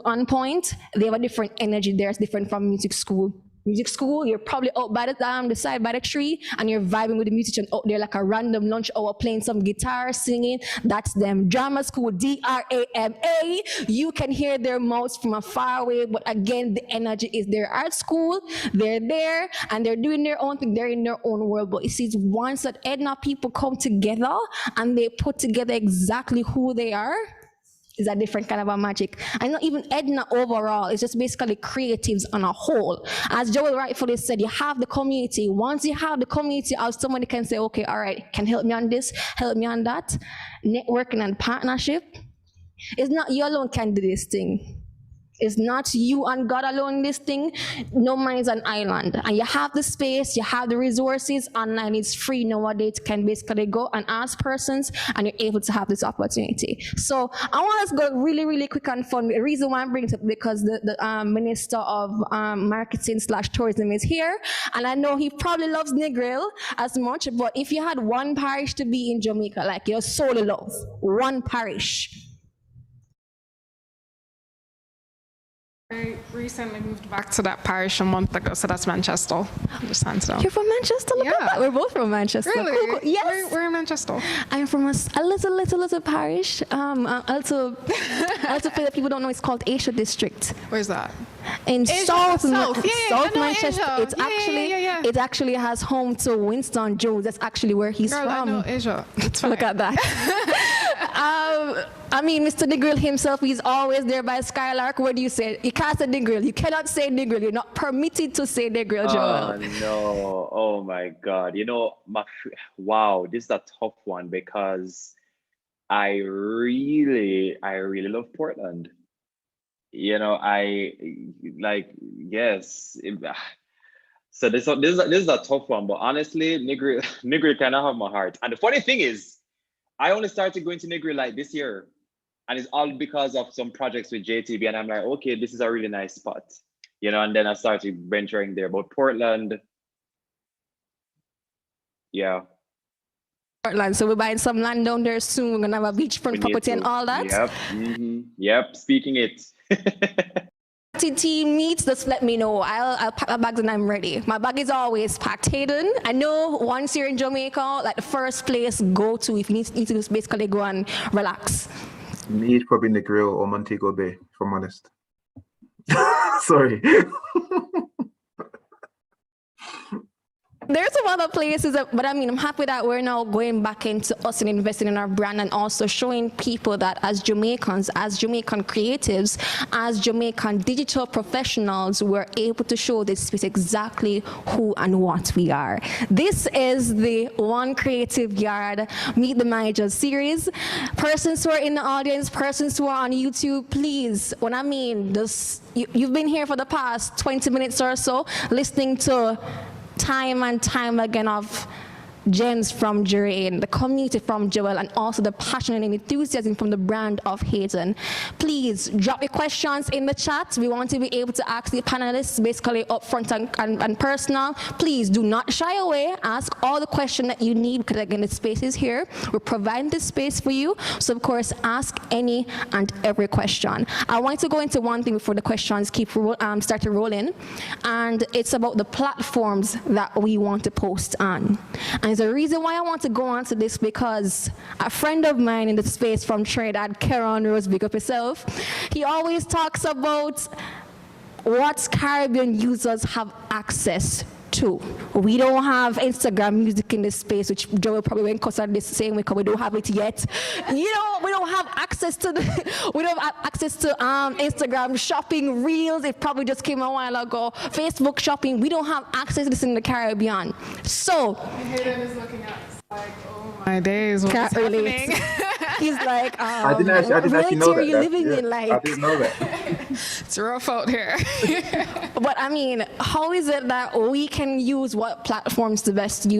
on point, they have a different energy there. It's different from music school. Music school, you're probably out by the side by the tree, and you're vibing with the musician out there like a random lunch hour, playing some guitar, singing. That's them. Drama school, DRAMA. You can hear their mouths from afar away, but again, the energy is there. Art school, they're there, and they're doing their own thing. They're in their own world. But it sees once that Edna people come together and they put together exactly who they are, is a different kind of a magic. And not even Edna overall, it's just basically creatives on a whole. As Joel rightfully said, you have the community. Once you have the community, somebody can say, okay, all right, can help me on this, help me on that. Networking and partnership. It's not you alone can do this thing. It's not you and God alone this thing. No man is an island. And you have the space, you have the resources, online it's free nowadays. You can basically go and ask persons and you're able to have this opportunity. So I want us to go really, really quick and fun. The reason why I'm bringing it up because the Minister of Marketing / Tourism is here. And I know he probably loves Negril as much, but if you had one parish to be in Jamaica, like your solely love, one parish. I recently moved back to that parish a month ago, so that's Manchester. Just hands down. You're from Manchester? Look at that. We're both from Manchester. Really? Cool. Yes. We're in Manchester. I'm from a little parish. Also for the people don't know, it's called Asia District. Where's that? In South Manchester. Asia. It actually has home to Winston Jones. That's actually where he's Girl, from. I know Asia. It's fine. Look at that. I mean, Mr. Negril himself, he's always there by Skylark. What do you say? You can't say Negril. You cannot say Negril. You're not permitted to say Negril, Joel. Oh, no. Oh, my God. You know, wow, this is a tough one because I really love Portland. You know, yes. So this is a tough one, but honestly, Negril kind of have my heart. And the funny thing is, I only started going to Negril like this year, and it's all because of some projects with JTB, and I'm like, okay, this is a really nice spot, you know, and then I started venturing there. But Portland, yeah. Portland, so we're buying some land down there soon. We're gonna have a beachfront property and all that. Yep, yep, speaking it. Team meets, just let me know. I'll pack my bags and I'm ready. My bag is always packed. Hayden, I know once you're in Jamaica, like the first place go to if you need to just basically go and relax. Me, probably Negril or Montego Bay, if I'm honest. Sorry. There's some other places, but I mean, I'm happy that we're now going back into us and investing in our brand and also showing people that as Jamaicans, as Jamaican creatives, as Jamaican digital professionals, we're able to show this space exactly who and what we are. This is the One Creative Yard Meet the Managers series. Persons who are in the audience, persons who are on YouTube, please, when I mean this, you've been here for the past 20 minutes or so, listening to time and time again of gems from Jerain, the community from Joel, and also the passion and enthusiasm from the brand of Hayden. Please drop your questions in the chat. We want to be able to ask the panelists basically upfront and personal. Please do not shy away. Ask all the questions that you need, because again, the space is here. We're providing this space for you. So of course, ask any and every question. I want to go into one thing before the questions start to roll in, and it's about the platforms that we want to post on. And the reason why I want to go on to this, because a friend of mine in the space from Trinidad, Keron Rose, big up yourself, he always talks about what Caribbean users have access to. We don't have Instagram music in this space, which Joe probably went cuss at this same way because we don't have it yet. You know, we don't have access to Instagram shopping reels. It probably just came a while ago. Facebook shopping. We don't have access to this in the Caribbean. So Hayden is looking at us like, oh my days, what's can't happening? relate. He's like, I didn't actually know that. you living in like. I didn't know that. It's rough out here. But I mean, how is it that we can use what platforms to best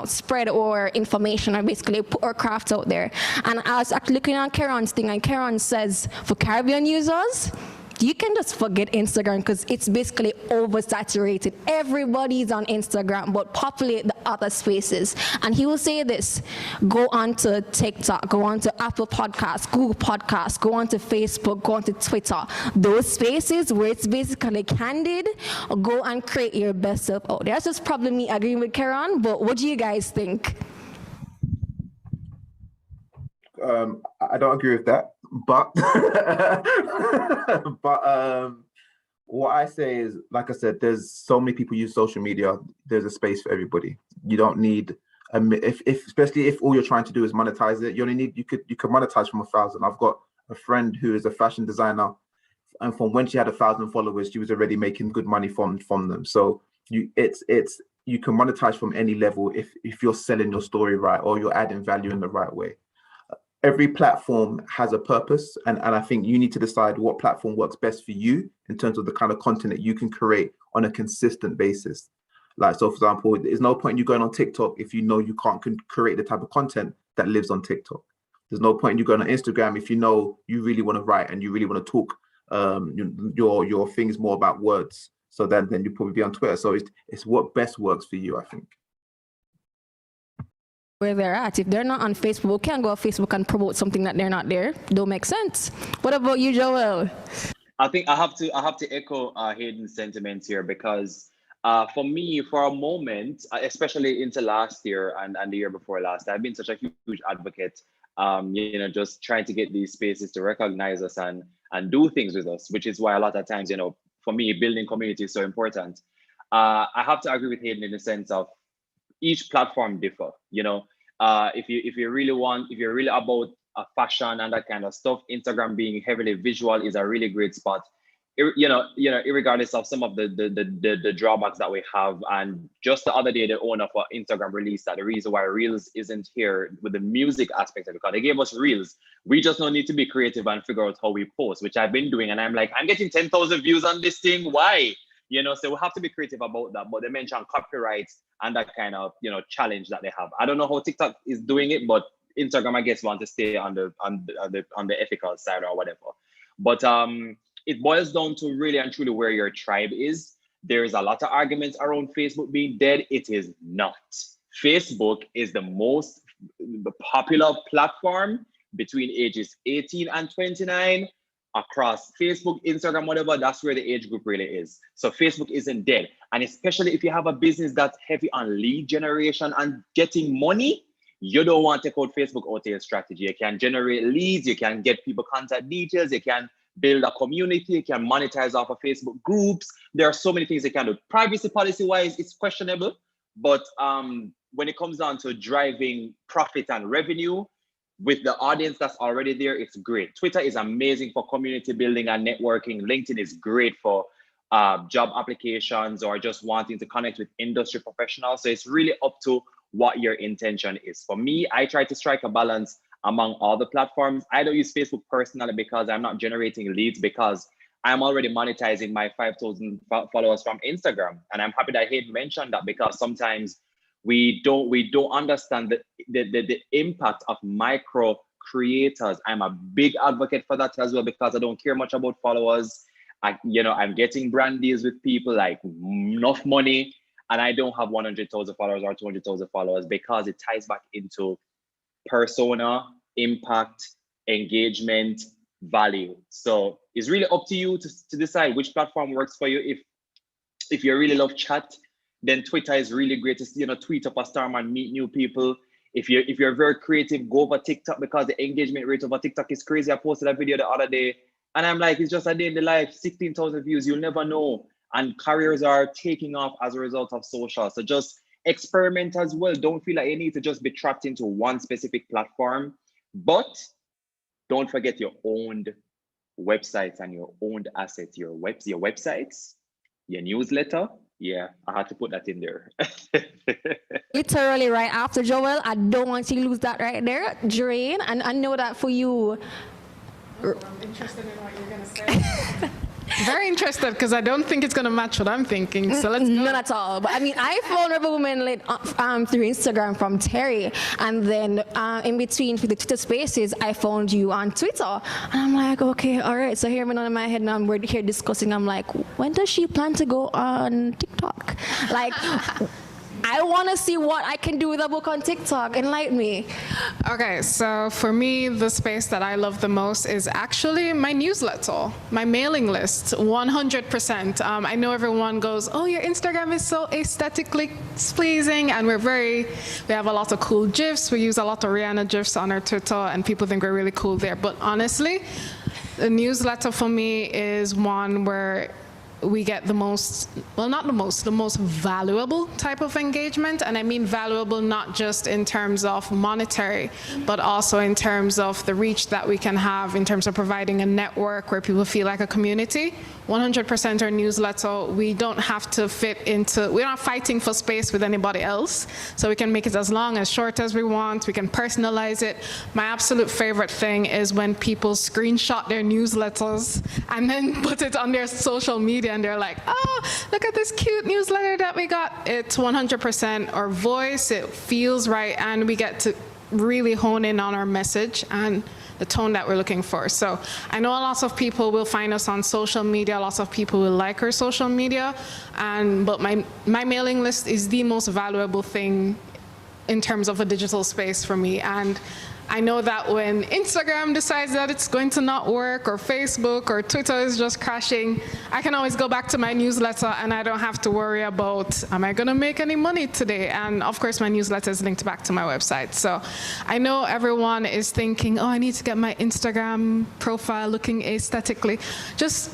spread our information or basically put our craft out there? And I was actually looking at Keron's thing, and Keron says for Caribbean users, you can just forget Instagram because it's basically oversaturated. Everybody's on Instagram, but populate the other spaces. And he will say this: go on to TikTok, go on to Apple Podcasts, Google Podcasts, go on to Facebook, go on to Twitter. Those spaces where it's basically candid, go and create your best self out there. That's just probably me agreeing with Keron, but what do you guys think? I don't agree with that, but what I say is, like I said, there's so many people use social media. There's a space for everybody. You don't need especially if all you're trying to do is monetize it. You could monetize from 1,000. I've got a friend who is a fashion designer, and from when she had 1,000 followers, she was already making good money from them. So you can monetize from any level if you're selling your story right or you're adding value in the right way. Every platform has a purpose, and I think you need to decide what platform works best for you in terms of the kind of content that you can create on a consistent basis. Like, so for example, there's no point in you going on TikTok if you know you can't create the type of content that lives on TikTok. There's no point in you going on Instagram if you know you really want to write and you really want to talk your things more about words. So then you probably be on Twitter. So it's what best works for you, I think. Where they're at. If they're not on Facebook, we can't go on Facebook and promote something that they're not there. Don't make sense. What about you, Joel? I think I have to echo Hayden's sentiments here, because for me, for a moment, especially into last year and the year before last, I've been such a huge advocate, just trying to get these spaces to recognize us and do things with us, which is why a lot of times, for me, building community is so important. I have to agree with Hayden in the sense of each platform differ. If you're really about fashion and that kind of stuff, Instagram being heavily visual is a really great spot. Regardless of some of the drawbacks that we have. And just the other day, the owner for Instagram released that the reason why Reels isn't here with the music aspect of it, because they gave us Reels. We just don't need to be creative and figure out how we post, which I've been doing. And I'm like, I'm getting 10,000 views on this thing. Why? So we have to be creative about that. But they mentioned copyrights and that kind of, challenge that they have. I don't know how TikTok is doing it, but Instagram, I guess, want to stay on the ethical side or whatever. But it boils down to really and truly where your tribe is. There is a lot of arguments around Facebook being dead. It is not. Facebook is the most popular platform between ages 18 and 29 across Facebook, Instagram, whatever. That's where the age group really is. So Facebook isn't dead. And especially if you have a business that's heavy on lead generation and getting money, you don't want to take out Facebook out of your strategy. You can generate leads, you can get people contact details, you can build a community, you can monetize off of Facebook groups. There are so many things you can do. Privacy policy wise, it's questionable, But when it comes down to driving profit and revenue with the audience that's already there, it's great. Twitter is amazing for community building and networking. LinkedIn is great for job applications or just wanting to connect with industry professionals. So it's really up to what your intention is. For me, I try to strike a balance among all the platforms. I don't use Facebook personally because I'm not generating leads, because I'm already monetizing my 5,000 followers from Instagram. And I'm happy that Hayden mentioned that, because sometimes we don't understand the impact of micro creators. I'm a big advocate for that as well, because I don't care much about followers. I'm getting brand deals with people like enough money, and I don't have 100,000 followers or 200,000 followers, because it ties back into persona, impact, engagement, value. So it's really up to you to decide which platform works for you. If you really love chat, then Twitter is really great to tweet up a star and meet new people. If you're very creative, go over TikTok, because the engagement rate over TikTok is crazy. I posted a video the other day and I'm like, it's just a day in the life, 16,000 views, you'll never know. And careers are taking off as a result of social. So just experiment as well. Don't feel like you need to just be trapped into one specific platform, but don't forget your owned websites and your owned assets, your websites, your newsletter. Yeah, I had to put that in there. Literally right after Joel, I don't want you to lose that right there, Drain. And I know that for you. I'm interested in what you're going to say. Very interested, because I don't think it's going to match what I'm thinking. So let's go. Not at all. But I mean, I found Rebel Women Lit through Instagram from Terry. And then in between for the Twitter spaces, I found you on Twitter. And I'm like, okay, all right. So here I'm in my head now, we're here discussing. I'm like, when does she plan to go on TikTok? Like, I want to see what I can do with a book on TikTok. Enlighten me. Okay, so for me, the space that I love the most is actually my newsletter, my mailing list, 100%. I know everyone goes, oh, your Instagram is so aesthetically pleasing, and we have a lot of cool GIFs. We use a lot of Rihanna GIFs on our Twitter, and people think we're really cool there. But honestly, the newsletter for me is one where we get the most valuable type of engagement. And I mean valuable not just in terms of monetary, but also in terms of the reach that we can have in terms of providing a network where people feel like a community. 100% our newsletter, we don't have to we're not fighting for space with anybody else. So we can make it as long, as short as we want. We can personalize it. My absolute favorite thing is when people screenshot their newsletters and then put it on their social media, and they're like, oh, look at this cute newsletter that we got. It's 100% our voice. It feels right, and we get to really hone in on our message and the tone that we're looking for. So I know a lot of people will find us on social media. Lots of people will like our social media, but my mailing list is the most valuable thing in terms of a digital space for me. And I know that when Instagram decides that it's going to not work, or Facebook or Twitter is just crashing, I can always go back to my newsletter and I don't have to worry about, am I gonna make any money today? And of course, my newsletter is linked back to my website. So I know everyone is thinking, oh, I need to get my Instagram profile looking aesthetically. Just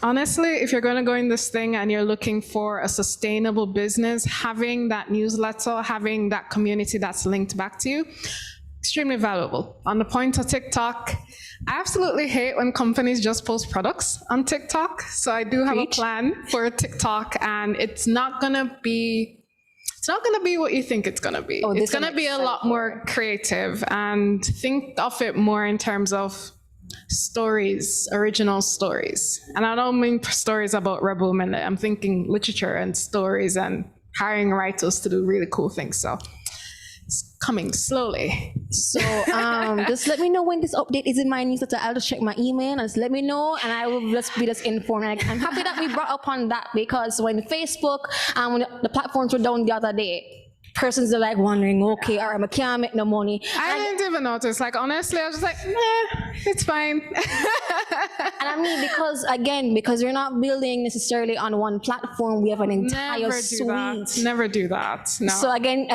honestly, if you're gonna go in this thing and you're looking for a sustainable business, having that newsletter, having that community that's linked back to you, extremely valuable. On the point of TikTok, I absolutely hate when companies just post products on TikTok. So I do have a plan for TikTok, and it's not gonna be what you think it's gonna be. It's gonna be a lot more creative, and think of it more in terms of stories, original stories. And I don't mean stories about Rebel Women. I'm thinking literature and stories and hiring writers to do really cool things. So it's coming slowly. So just let me know when this update is in my newsletter. I'll just check my email and just let me know, and I will just be informed. And I'm happy that we brought upon that, because when Facebook and when the platforms were down the other day, persons are like wondering, okay, all right, I can't make no money. I didn't even notice. Like, honestly, I was just like, nah, it's fine. And I mean, because we're not building necessarily on one platform, we have an entire suite. Never do that. No. So again,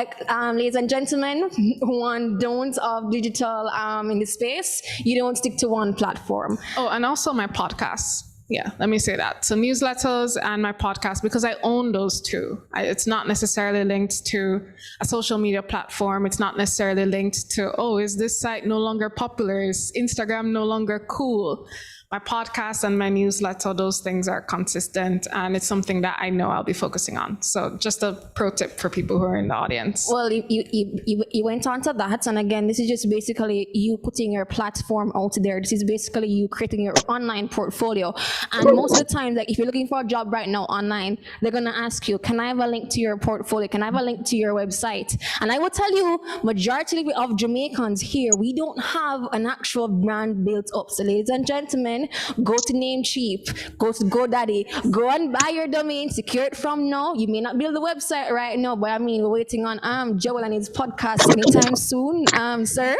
ladies and gentlemen, one don't of digital in the space, you don't stick to one platform. Oh, and also my podcasts. Yeah, let me say that. So newsletters and my podcast, because I own those two. It's not necessarily linked to a social media platform. It's not necessarily linked to, oh, is this site no longer popular? Is Instagram no longer cool? My podcast and my newsletter, those things are consistent, and it's something that I know I'll be focusing on. So just a pro tip for people who are in the audience. Well, you went on to that, and again, this is just basically you putting your platform out there. This is basically you creating your online portfolio. And most of the time, like if you're looking for a job right now online, they're gonna ask you, can I have a link to your portfolio? Can I have a link to your website? And I will tell you, majority of Jamaicans here, we don't have an actual brand built up. So ladies and gentlemen, go to Namecheap, go to GoDaddy, go and buy your domain, secure it from now. You may not build the website right now, but I mean, we're waiting on Joel and his podcast anytime soon, sir.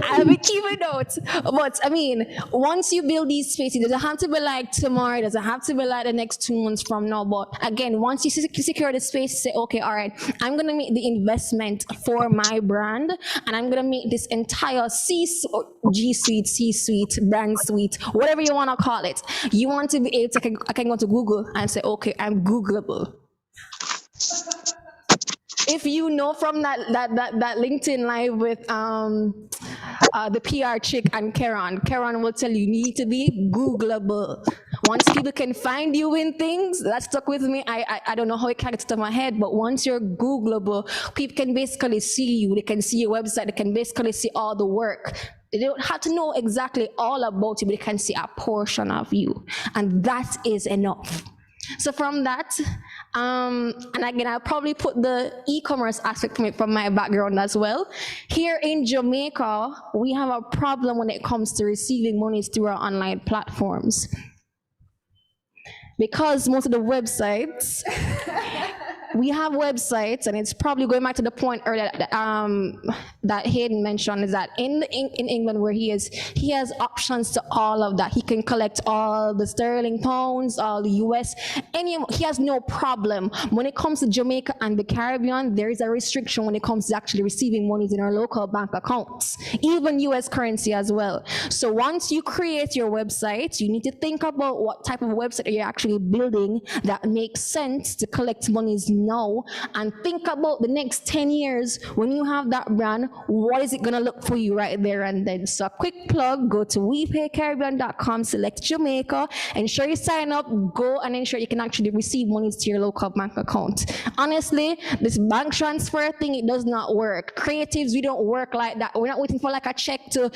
I'll be keeping notes. But I mean, once you build these spaces, it doesn't have to be like tomorrow, it doesn't have to be like the next 2 months from now. But again, once you secure the space, say, okay, all right, I'm gonna make the investment for my brand, and I'm gonna make this entire G Suite, C-suite, brand suite, whatever you want to call it. You want to be able to, I can go to Google and say, okay, I'm Googleable. If you know from that LinkedIn live with the PR chick and Karen will tell you need to be Googleable. Once people can find you in things, that stuck with me. I don't know how it gets to my head, but once you're Googleable, people can basically see you. They can see your website. They can basically see all the work. They don't have to know exactly all about you, but they can see a portion of you. And that is enough. So from that, and again, I'll probably put the e-commerce aspect from my background as well. Here in Jamaica, we have a problem when it comes to receiving monies through our online platforms. Because most of the websites, we have websites, and it's probably going back to the point earlier that Hayden mentioned, is that in England where he is, he has options to all of that. He can collect all the sterling pounds, all the US, he has no problem. When it comes to Jamaica and the Caribbean, there is a restriction when it comes to actually receiving monies in our local bank accounts, even US currency as well. So once you create your website, you need to think about what type of website you're actually building that makes sense to collect monies now, and think about the next 10 years when you have that brand, what is it gonna look for you right there and then. So a quick plug, go to wepaycaribbean.com, select Jamaica, ensure you sign up, go and ensure you can actually receive monies to your local bank account. Honestly, this bank transfer thing, it does not work. Creatives, we don't work like that. We're not waiting for like a check to,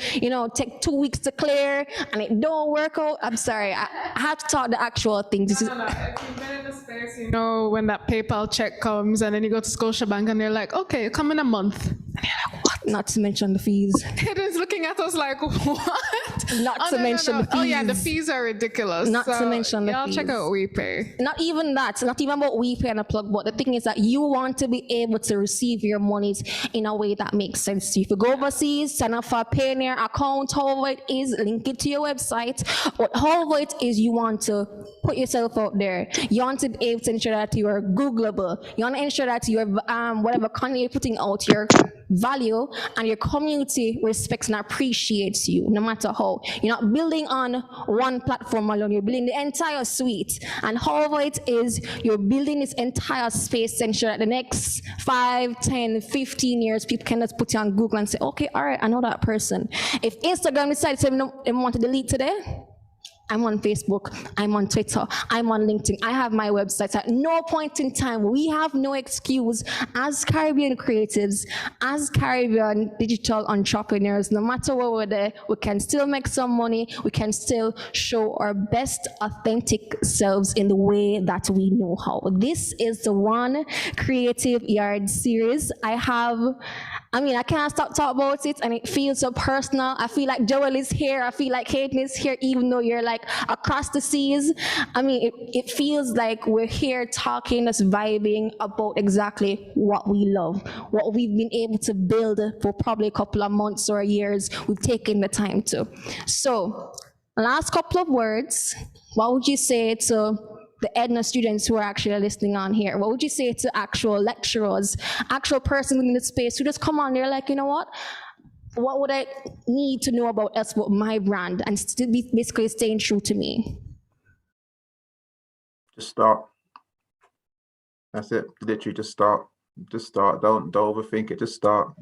take 2 weeks to clear and it don't work out. I'm sorry, I have to talk the actual things. If you've been in the space, you know when that PayPal check comes and then you go to Scotiabank and they're like, okay, come in a month. And you're like, what? Not to mention the fees. It is looking at us like, what? Not to mention the fees. Oh yeah, the fees are ridiculous. Not to mention the y'all fees. Check out WePay. Not even that, not even about WePay and a plug, but the thing is that you want to be able to receive your monies in a way that makes sense to you. If you go overseas, sign up for a Payoneer account, however it is, link it to your website, or however it is you want to put yourself out there. You want to be able to ensure that you are Googleable. You want to ensure that your whatever content you're putting out, your value and your community respects and appreciates you, no matter how. You're not building on one platform alone, you're building the entire suite. And however it is, you're building this entire space to ensure that the next 5, 10, 15 years, people can just put you on Google and say, okay, all right, I know that person. If Instagram decides they want to delete today, I'm on Facebook, I'm on Twitter, I'm on LinkedIn, I have my website. At no point in time, we have no excuse as Caribbean creatives, as Caribbean digital entrepreneurs, no matter where we're there, we can still make some money, we can still show our best authentic selves in the way that we know how. This is the One Creative Yard series. I can't stop talking about it, and it feels so personal. I feel like Joel is here, I feel like Hayden is here, even though you're like across the seas. It feels like we're here talking, just vibing about exactly what we love, what we've been able to build for probably a couple of months or years. We've taken the time to. So, last couple of words, what would you say to the Edna students who are actually listening on here? What would you say to actual lecturers, actual persons in the space who just come on, they're like, you know what would I need to know about else about my brand and still be basically staying true to me? Just start. That's it. Literally just start. Just start. Don't overthink it. Just start.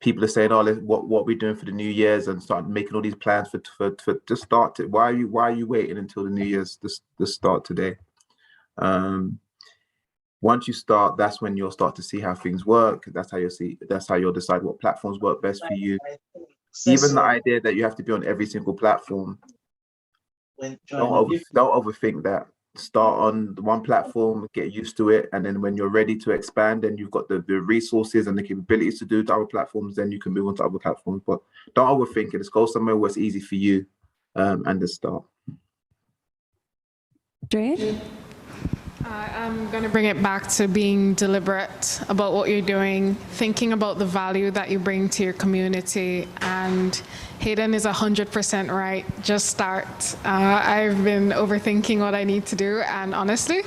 People are saying, "Oh, what we're doing for the New Year's," and start making all these plans for just start it. Why are you waiting until the New Year's? Just start today. Once you start, that's when you'll start to see how things work. That's how you'll decide what platforms work best for you. Even the idea that you have to be on every single platform, don't overthink that. Start on the one platform, get used to it, and then when you're ready to expand and you've got the resources and the capabilities to do to other platforms, then you can move on to other platforms. But don't overthink it. Just go somewhere where it's easy for you, and just start. Dre? I'm going to bring it back to being deliberate about what you're doing, thinking about the value that you bring to your community. And Hayden is 100% right. Just start. I've been overthinking what I need to do. And honestly,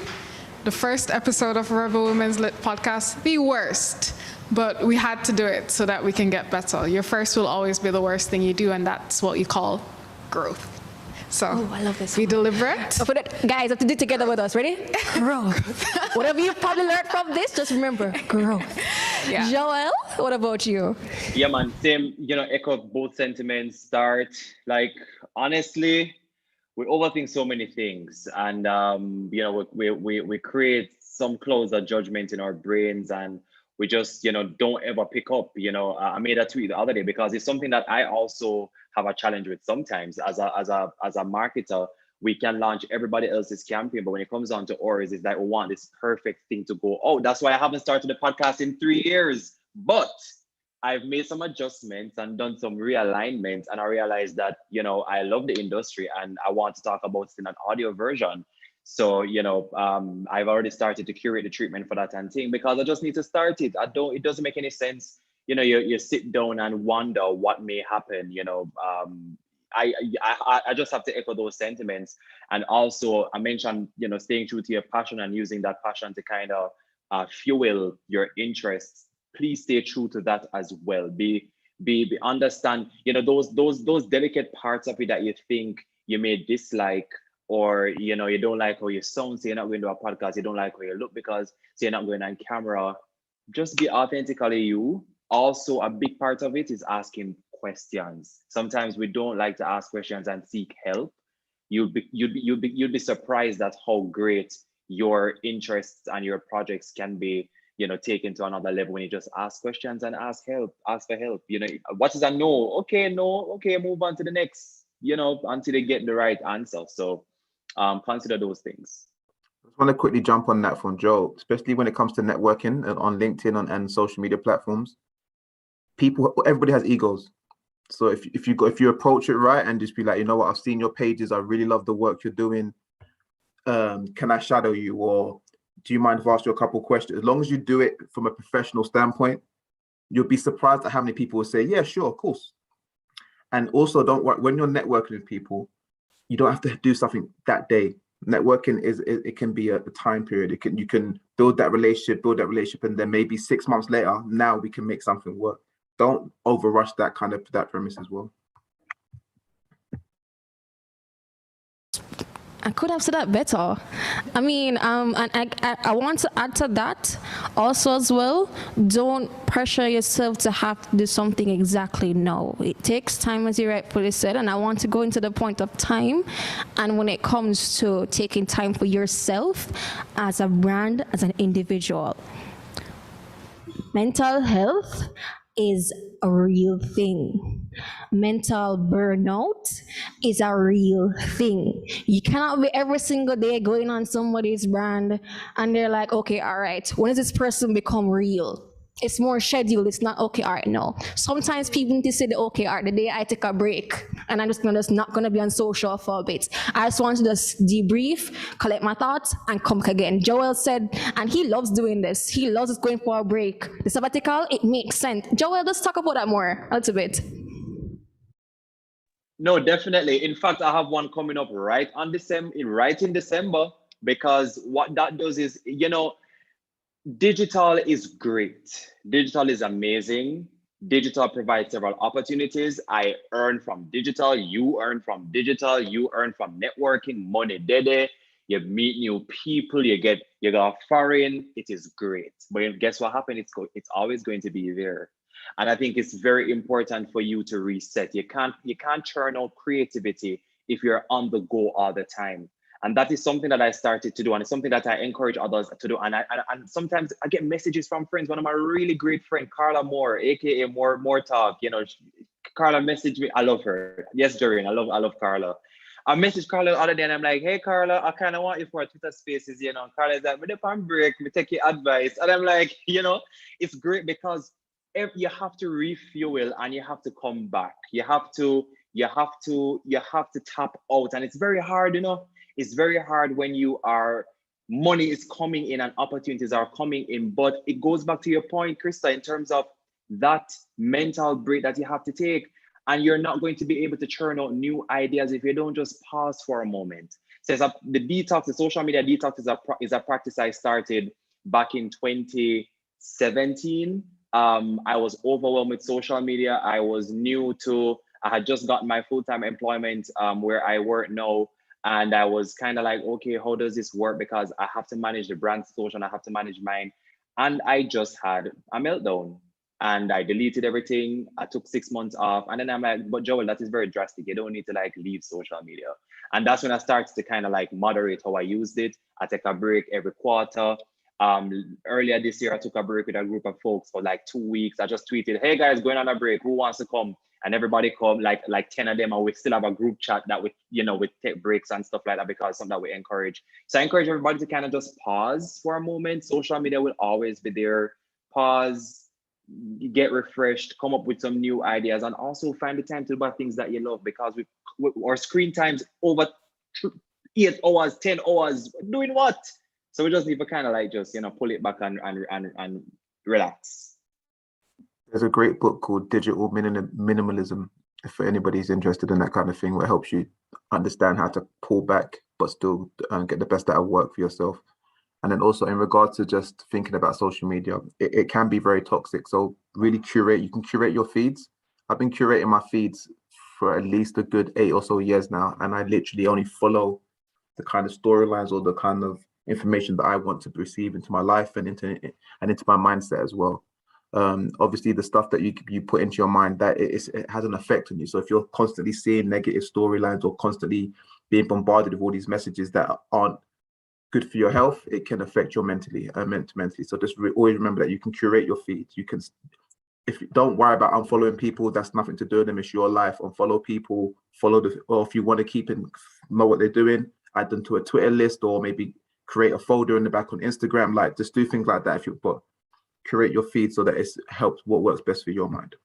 the first episode of Rebel Women's Lit podcast, the worst. But we had to do it so that we can get better. Your first will always be the worst thing you do, and that's what you call growth. So I love this. be deliberate. So for that, guys, have to do it together with us. Ready? Growth. Whatever you probably learned from this, just remember, growth. Yeah. Joel, what about you? Yeah, man, same, echo both sentiments. Start, like, honestly, we overthink so many things, and we create some clouds of judgment in our brains, and we just don't ever pick up. I made a tweet the other day because it's something that I also have a challenge with sometimes. As a marketer, we can launch everybody else's campaign, but when it comes down to ours, it's like we want this perfect thing to go. Oh, that's why I haven't started the podcast in 3 years, but I've made some adjustments and done some realignments, and I realized that I love the industry and I want to talk about it in an audio version. So, I've already started to curate the treatment for that and thing, because I just need to start it. It doesn't make any sense. You sit down and wonder what may happen, I just have to echo those sentiments. And also I mentioned, staying true to your passion and using that passion to kind of fuel your interests. Please stay true to that as well. Be understand, those delicate parts of it that you think you may dislike, or you don't like how you sound, so you're not going to a podcast. You don't like how you look because so you're not going on camera. Just be authentically you. Also, a big part of it is asking questions. Sometimes we don't like to ask questions and seek help. You'd be surprised at how great your interests and your projects can be, taken to another level when you just ask questions and ask for help. What is a no? Okay, move on to the next, until they get the right answer. So consider those things. I just want to quickly jump on that from Joe, especially when it comes to networking and on LinkedIn and social media platforms. Everybody has egos. So if you approach it right and just be like, I've seen your pages, I really love the work you're doing. Can I shadow you, or do you mind if I ask you a couple of questions? As long as you do it from a professional standpoint, you'll be surprised at how many people will say, yeah, sure, of course. And also, don't worry, when you're networking with people, you don't have to do something that day. Networking it can be a time period. You can build that relationship, and then maybe 6 months later, now we can make something work. Don't overrush that premise as well. I could have said that better. I mean, and I want to add to that also as well. Don't pressure yourself to have to do something exactly now. It takes time, as you rightfully said, and I want to go into the point of time. And when it comes to taking time for yourself as a brand, as an individual, mental health is a real thing. Mental burnout is a real thing. You cannot be every single day going on somebody's brand and they're like, okay, all right, when does this person become real? It's more scheduled. It's not okay, all right, no. Sometimes people need to say, okay, all right, the day I take a break and I'm just not gonna be on social for a bit. I just want to just debrief, collect my thoughts, and come back again. Joel said, and he loves doing this. He loves just going for a break. The sabbatical, it makes sense. Joel, let's talk about that more a little bit. No, definitely. In fact, I have one coming up right in December, because what that does is, digital is great. Digital is amazing. Digital provides several opportunities. I earn from digital, you earn from digital, you earn from networking, money dede. you meet new people, you go foreign, it is great. But guess what happened? It's always going to be there. And I think it's very important for you to reset. You can't churn out creativity if you're on the go all the time. And that is something that I started to do, and it's something that I encourage others to do. And sometimes I get messages from friends. One of my really great friend, Carla Moore, aka More Talk. Carla messaged me. I love her. Yes, Doreen, I love Carla. I messaged Carla the other day, and I'm like, "Hey, Carla, I kind of want you for a Twitter Spaces." And Carla's like, "Me on break, me take your advice," and I'm like, it's great because you have to refuel and you have to come back. You have to tap out, and it's very hard, It's very hard when money is coming in and opportunities are coming in. But it goes back to your point, Krista, in terms of that mental break that you have to take. And you're not going to be able to churn out new ideas if you don't just pause for a moment. So the social media detox is a practice I started back in 2017. I was overwhelmed with social media. I had just gotten my full-time employment where I work now. And I was kind of like, okay, how does this work? Because I have to manage the brand social and I have to manage mine. And I just had a meltdown and I deleted everything. I took 6 months off. And then I'm like, but Joel, that is very drastic. You don't need to leave social media. And that's when I started to kind of moderate how I used it. I take a break every quarter. Earlier this year, I took a break with a group of folks for 2 weeks. I just tweeted, hey guys, going on a break. Who wants to come? And everybody come, like 10 of them, and we still have a group chat that we take breaks and stuff like that because it's something that we encourage. So I encourage everybody to kind of just pause for a moment. Social media will always be there. Pause, get refreshed, come up with some new ideas, and also find the time to do about things that you love, because our screen times over 8 hours, 10 hours, doing what? So we just need to kind of just, pull it back and relax. There's a great book called Digital Minimalism, if anybody's interested in that kind of thing, where it helps you understand how to pull back, but still get the best out of work for yourself. And then also in regards to just thinking about social media, it can be very toxic. So really you can curate your feeds. I've been curating my feeds for at least a good 8 or so years now. And I literally only follow the kind of storylines or the kind of information that I want to receive into my life and into my mindset as well. Obviously the stuff that you put into your mind, that it has an effect on you. So if you're constantly seeing negative storylines or constantly being bombarded with all these messages that aren't good for your health, it can affect your mentally. So just always remember that you can curate your feed. Don't worry about unfollowing people. That's nothing to do with them. It's your life. Unfollow people, or if you want to know what they're doing, add them to a Twitter list, or maybe create a folder in the back on Instagram. Just do things like that. But curate your feed so that it helps what works best for your mind.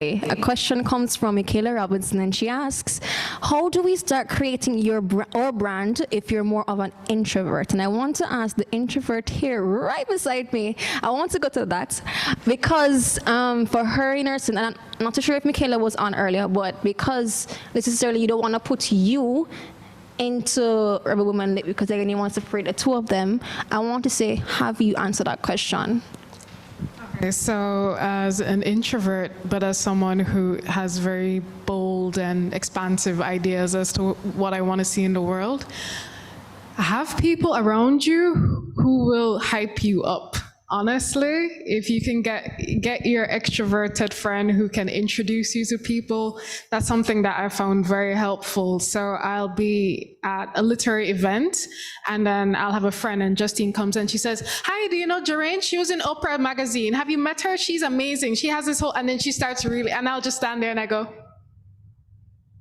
A question comes from Michaela Robinson, and she asks, how do we start creating our brand if you're more of an introvert? And I want to ask the introvert here right beside me. I want to go to that because for her, and I'm not too sure if Michaela was on earlier, but because necessarily you don't want to put you into Rebel Women Lit because anyone wants to separate the two of them, I want to say, have you answered that question? Okay, so as an introvert, but as someone who has very bold and expansive ideas as to what I want to see in the world, have people around you who will hype you up. Honestly, if you can get your extroverted friend who can introduce you to people, that's something that I found very helpful. So I'll be at a literary event and then I'll have a friend and Justine comes in. She says, hi, do you know Jeraine? She was in Oprah magazine. Have you met her? She's amazing. She has this whole, and then she starts and I'll just stand there and I go,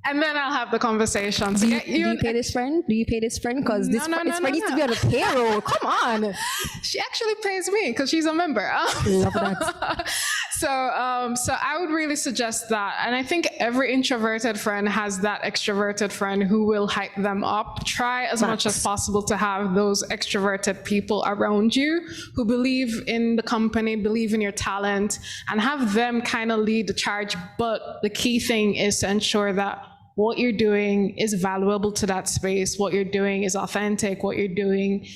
and then I'll have the conversation. So do you pay this friend? Do you pay this friend? Because this friend needs to be on the payroll. Come on. She actually pays me because she's a member. Love that. So I would really suggest that. And I think every introverted friend has that extroverted friend who will hype them up. Try as much as possible to have those extroverted people around you who believe in the company, believe in your talent, and have them kind of lead the charge. But the key thing is to ensure that what you're doing is valuable to that space, what you're doing is authentic, what you're doing.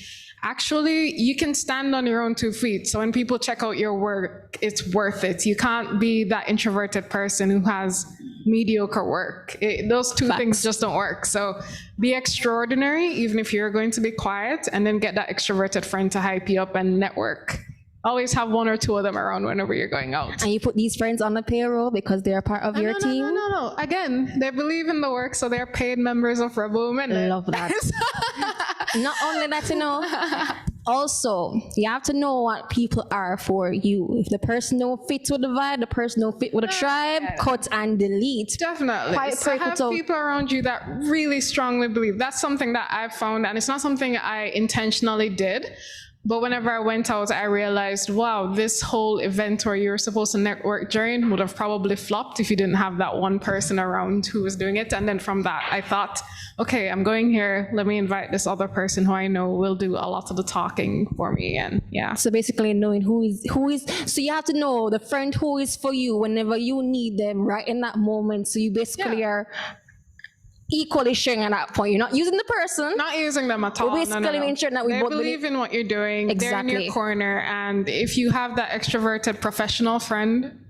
Actually, you can stand on your own 2 feet. So when people check out your work, it's worth it. You can't be that introverted person who has mediocre work. Those two things just don't work. So be extraordinary, even if you're going to be quiet, and then get that extroverted friend to hype you up and network. Always have one or two of them around whenever you're going out. And you put these friends on the payroll because they're part of your team. No. Again, they believe in the work, so they're paid members of Rebel Women. Love that. Not only that, you know, also, you have to know what people are for you. If the person don't fit with the vibe, the person don't fit with the tribe, cut and delete. Definitely. Quite So have practical. people around you that really strongly believe. That's something that I've found, and it's not something I intentionally did. But whenever I went out, I realized, wow, this whole event where you're supposed to network during would have probably flopped if you didn't have that one person around who was doing it. And then from that, I thought, okay, I'm going here. Let me invite this other person who I know will do a lot of the talking for me. And yeah. So basically knowing who is, so you have to know the friend who is for you whenever you need them right in that moment. So you basically are equally sharing at that point. You're not using the person. Not using them at all. We're basically ensuring that we they both believe in what you're doing. They're in Exactly. your corner. And if you have that extroverted professional friend,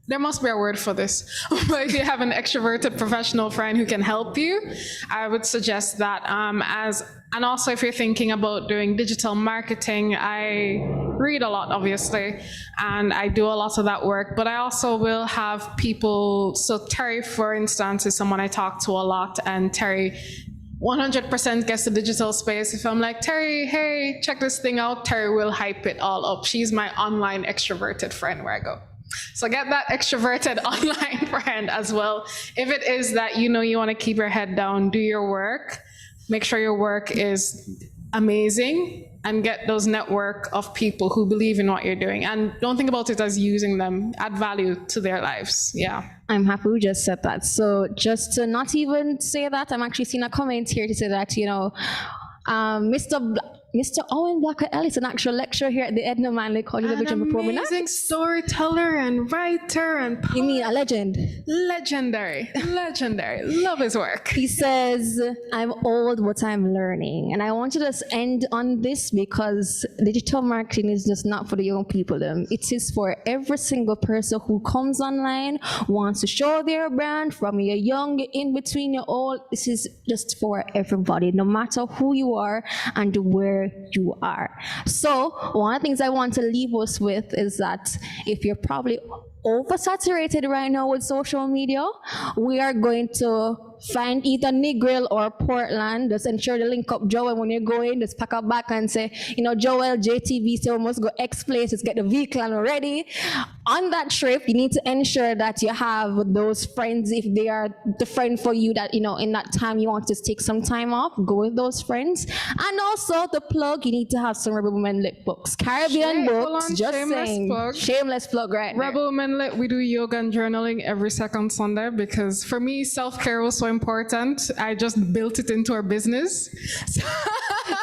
there must be a word for this. But if you have an extroverted professional friend who can help you, I would suggest that and also if you're thinking about doing digital marketing, I read a lot, obviously, and I do a lot of that work, but I also will have people, so Terry, for instance, is someone I talk to a lot, and Terry 100% gets the digital space. If I'm like, Terry, hey, check this thing out, Terry will hype it all up. She's my online extroverted friend where I go. So get that extroverted online friend as well. If it is that you know you want to keep your head down, do your work, make sure your work is amazing, and get those network of people who believe in what you're doing. And don't think about it as using them, add value to their lives. Yeah. I'm happy we just said that. So just to not even say that, I'm actually seeing a comment here to say that, you know, Mr. Owen Blacker Ellis, an actual lecturer here at the Edna Manley College of An Visual Performing Arts. amazing storyteller and writer and You mean a legend? legendary. Love his work. He says, I'm old, but I'm learning. And I want to just end on this because digital marketing is just not for the young people. It is for every single person who comes online, wants to show their brand, from you're young, you're in between, you're old. This is just for everybody, no matter who you are and where you are. So one of the things I want to leave us with is that if you're probably oversaturated right now with social media, we are going to find either Negril or Portland. Just ensure to link up Joel when you're going. Just pack up back and say, you know, Joel, JTV, so we must go X place. Just get the vehicle and ready. On that trip, you need to ensure that you have those friends. If they are the friend for you that, you know, in that time you want to take some time off, go with those friends. And also the plug, you need to have some Rebel Women Lit books. Caribbean books, just shameless saying. plug. Shameless plug right there. Rebel Women Lit, we do yoga and journaling every second Sunday because for me, self-care was so important. I just built it into our business.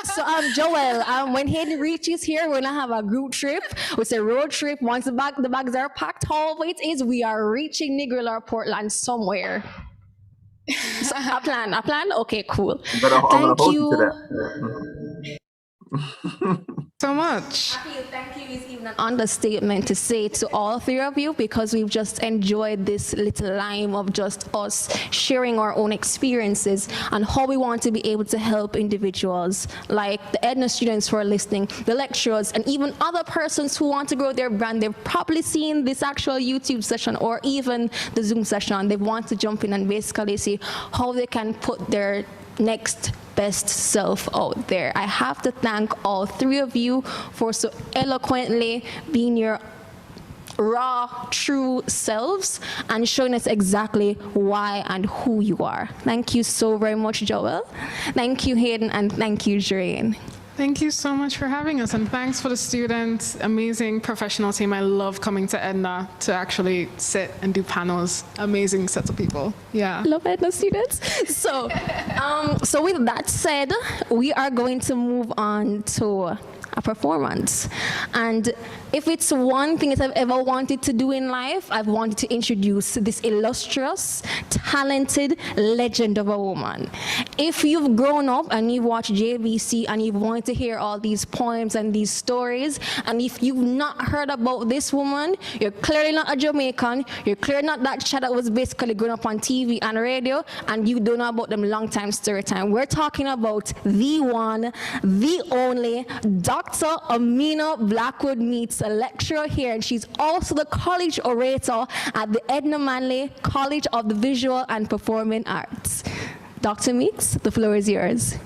So Joel, when Hayden reaches here, we're gonna have a group trip. It's a road trip. Once the bags are packed, how it is, we are reaching Negril or Portland somewhere. So, a plan. Okay, cool. But I'm gonna Thank hold you. you to that. So much. Thank you is even an understatement to say to all three of you, because we've just enjoyed this little lime of just us sharing our own experiences and how we want to be able to help individuals like the Edna students who are listening, the lecturers, and even other persons who want to grow their brand. They've probably seen this actual YouTube session or even the Zoom session. They want to jump in and basically see how they can put their next best self out there. I have to thank all three of you for so eloquently being your raw, true selves and showing us exactly why and who you are. Thank you so very much, Joel. Thank you, Hayden, and thank you, Jane. Thank you so much for having us, and thanks for the students, amazing professional team. I love coming to Edna to actually sit and do panels. Amazing sets of people. Yeah. Love Edna students. So, so with that said, we are going to move on to a performance. And If it's one thing that I've ever wanted to do in life, I've wanted to introduce this illustrious, talented legend of a woman. If you've grown up and you've watched JVC and you've wanted to hear all these poems and these stories, and if you've not heard about this woman, you're clearly not a Jamaican, you're clearly not that child that was basically growing up on TV and radio, and you don't know about them long time story time. We're talking about the one, the only Dr. Amina Blackwood Meets, a lecturer here, and she's also the college orator at the Edna Manley College of the Visual and Performing Arts. Dr. Meets, the floor is yours.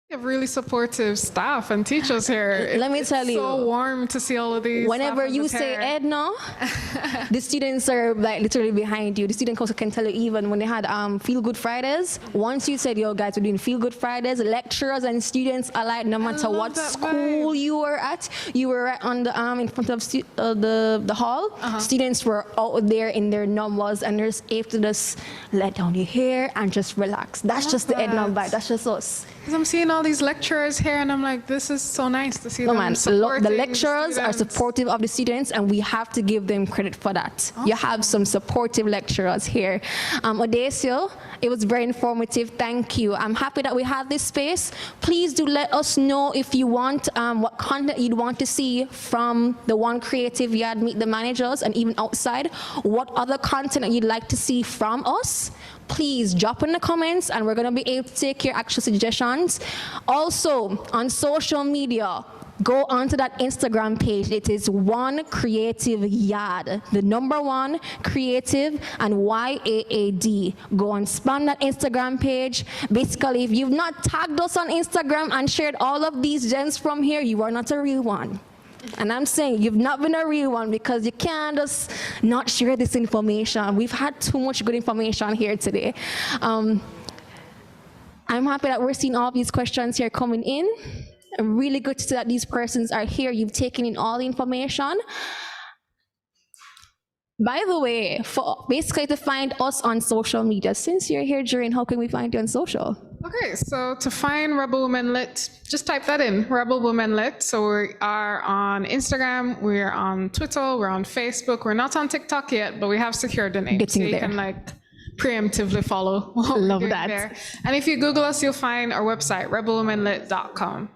We have really supportive staff and teachers here. Let me tell It's so you, warm to see all of these. whenever staff you members say here. Edna, the students are like literally behind you. The student council can tell you even when they had Feel Good Fridays. Once you said, yo guys, we're doing Feel Good Fridays, lecturers and students alike, no matter love what that school vibe. you were at, you were right on the in front of the hall. Students were out there in their numbers and they're able to just let down your hair and just relax. That's just the Edna that. vibe. That's just us. 'Cause I'm seeing all these lecturers here, and I'm like, this is so nice to see No them man, supporting the lecturers are students. supportive of the students, and we have to give them credit for that. You have some supportive lecturers here. Odesio, it was very informative. Thank you. I'm happy that we have this space. Please do let us know if you want what content you'd want to see from the One Creative Yard Meet the Managers, and even outside. What other content that you'd like to see from us? Please drop in the comments and we're going to be able to take your actual suggestions. Also, on social media, go onto that Instagram page. It is One Creative Yard, the number one creative and YAAD. Go and spam that Instagram page. Basically, if you've not tagged us on Instagram and shared all of these gems from here, you are not a real one. And I'm saying you've not been a real one because you can't just not share this information. We've had too much good information here today. I'm happy that we're seeing all these questions here coming in. Really good to see that these persons are here. You've taken in all the information. By the way, for basically to find us on social media, since you're here, Joreen, how can we find you on social? Okay, so to find Rebel Women Lit, just type that in, Rebel Women Lit. So we are on Instagram, we're on Twitter, we're on Facebook. We're not on TikTok yet, but we have secured the name. Getting so you there. can like preemptively follow what we're Love doing that. there. And if you Google us, you'll find our website, rebelwomenlit.com.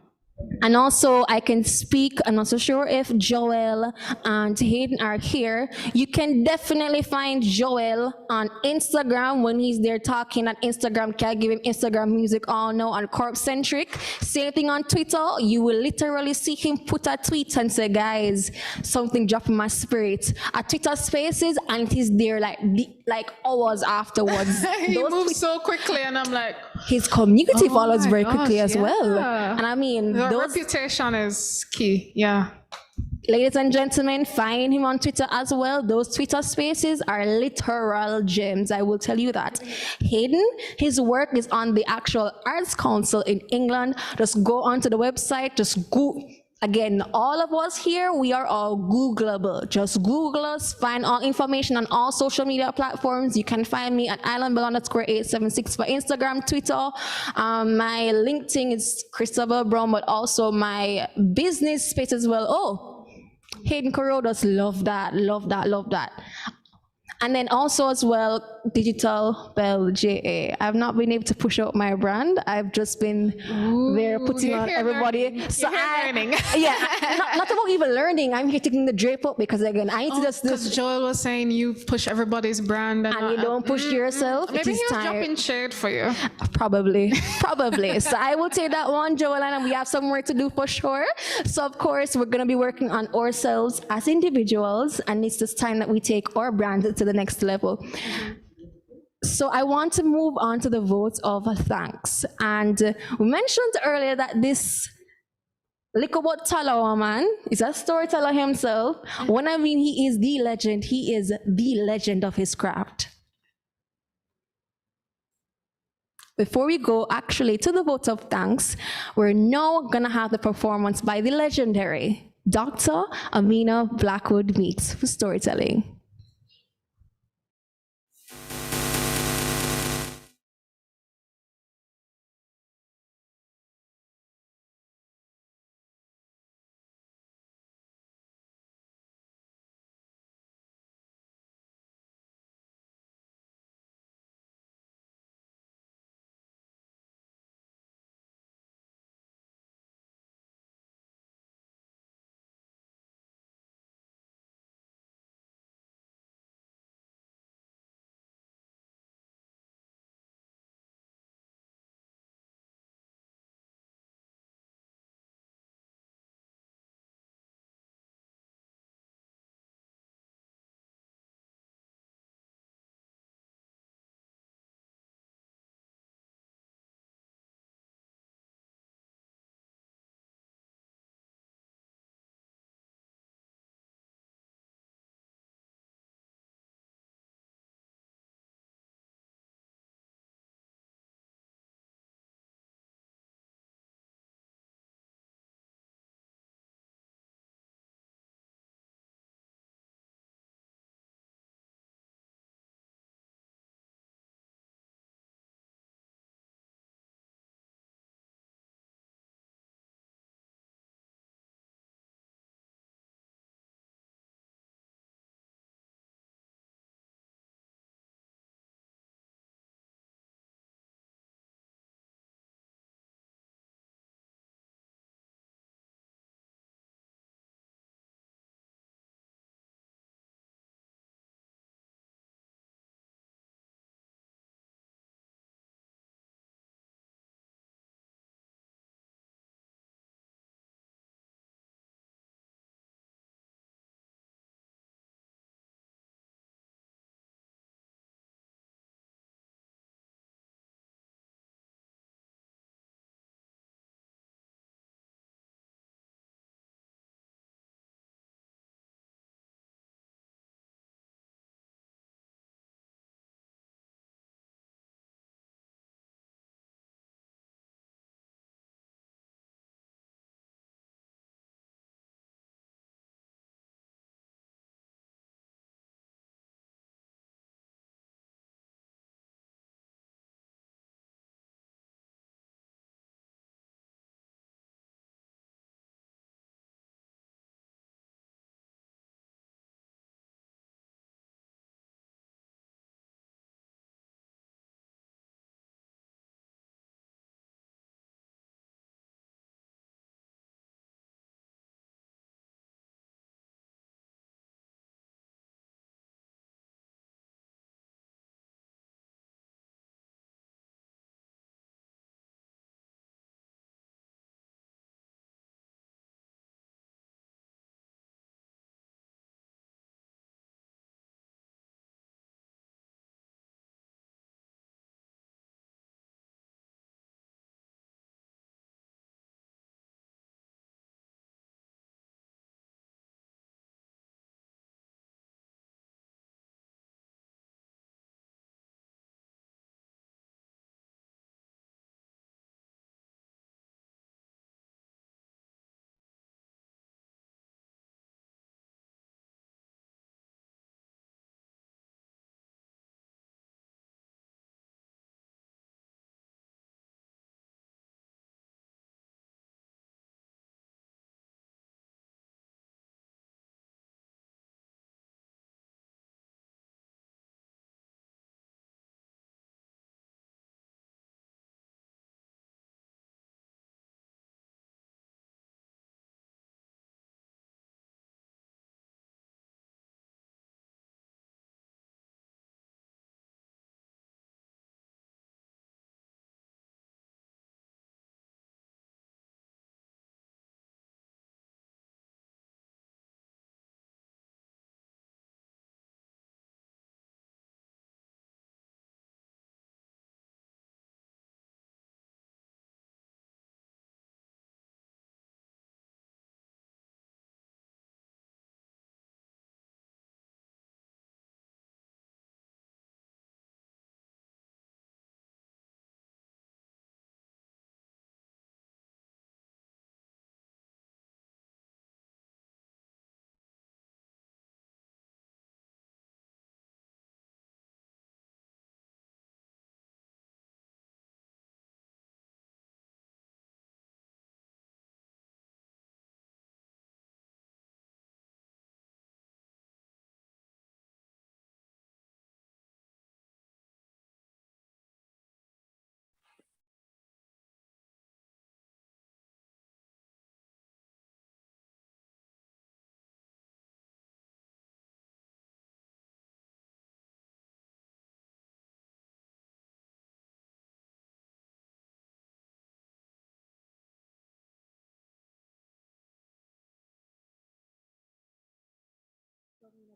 And also, I can speak, I'm not so sure if Joel and Hayden are here. You can definitely find Joel on Instagram when he's there talking on Instagram. Can I give him Instagram music all now on Corp Centric? Same thing on Twitter. You will literally see him put a tweet and say, guys, something dropped in my spirit. At Twitter Spaces, and it is there like hours afterwards. He Those moves tweets- so quickly, and I'm like, his community Oh follows my very gosh, quickly as well. yeah. And I mean, the those reputation is key. Yeah. ladies and gentlemen, find him on Twitter as well. Those Twitter spaces are literal gems, I will tell you that. Hayden, his work is on the actual Arts Council in England. Just go onto the website, just go. Again, all of us here, we are all Googleable. Just Google us, find all information on all social media platforms. You can find me at islandbell_876 for Instagram, Twitter. My LinkedIn is Christabel Brown, but also my business space as well. Oh, Hayden Corodas, love that, love that, love that. And then also as well, Digital Bell JA. I've not been able to push out my brand. I've just been there putting you're on here everybody. learning. So You're here learning. not about even learning. I'm here taking the drape up because again, I need to just Because Joel was saying you push everybody's brand and you don't push yourself. It maybe is he was time. dropping shade for you. Probably. So I will take that one, Joel, and we have some work to do for sure. So of course, we're gonna be working on ourselves as individuals, and it's just time that we take our brand to the next level. So I want to move on to the vote of thanks. And we mentioned earlier that this Likobot Talawa man is a storyteller himself. When I mean he is the legend of his craft. Before we go actually to the vote of thanks, we're now gonna have the performance by the legendary Dr. Amina Blackwood Meeks for storytelling.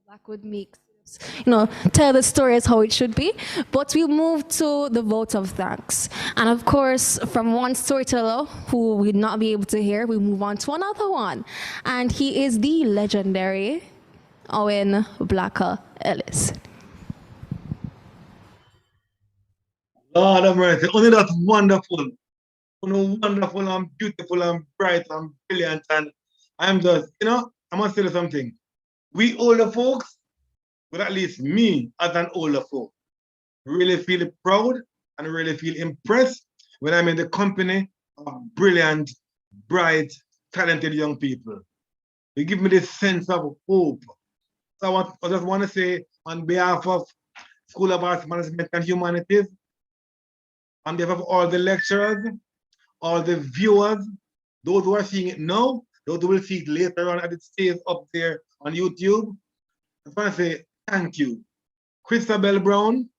Black would make, tell the story as how it should be. But we move to the vote of thanks. And of course, from one storyteller who we'd not be able to hear, we move on to another one. And he is the legendary Owen Blacker Ellis. Lord have mercy. Only that's wonderful. Only wonderful and beautiful and bright and brilliant. And I'm just, I must tell you something. We older folks, but at least me as an older folk, really feel proud and really feel impressed when I'm in the company of brilliant, bright, talented young people. They give me this sense of hope. So I just want to say on behalf of School of Arts Management and Humanities, on behalf of all the lecturers, all the viewers, those who are seeing it now, those who will see it later on as it stays up there on YouTube, I just want to say thank you. Christabel Brown,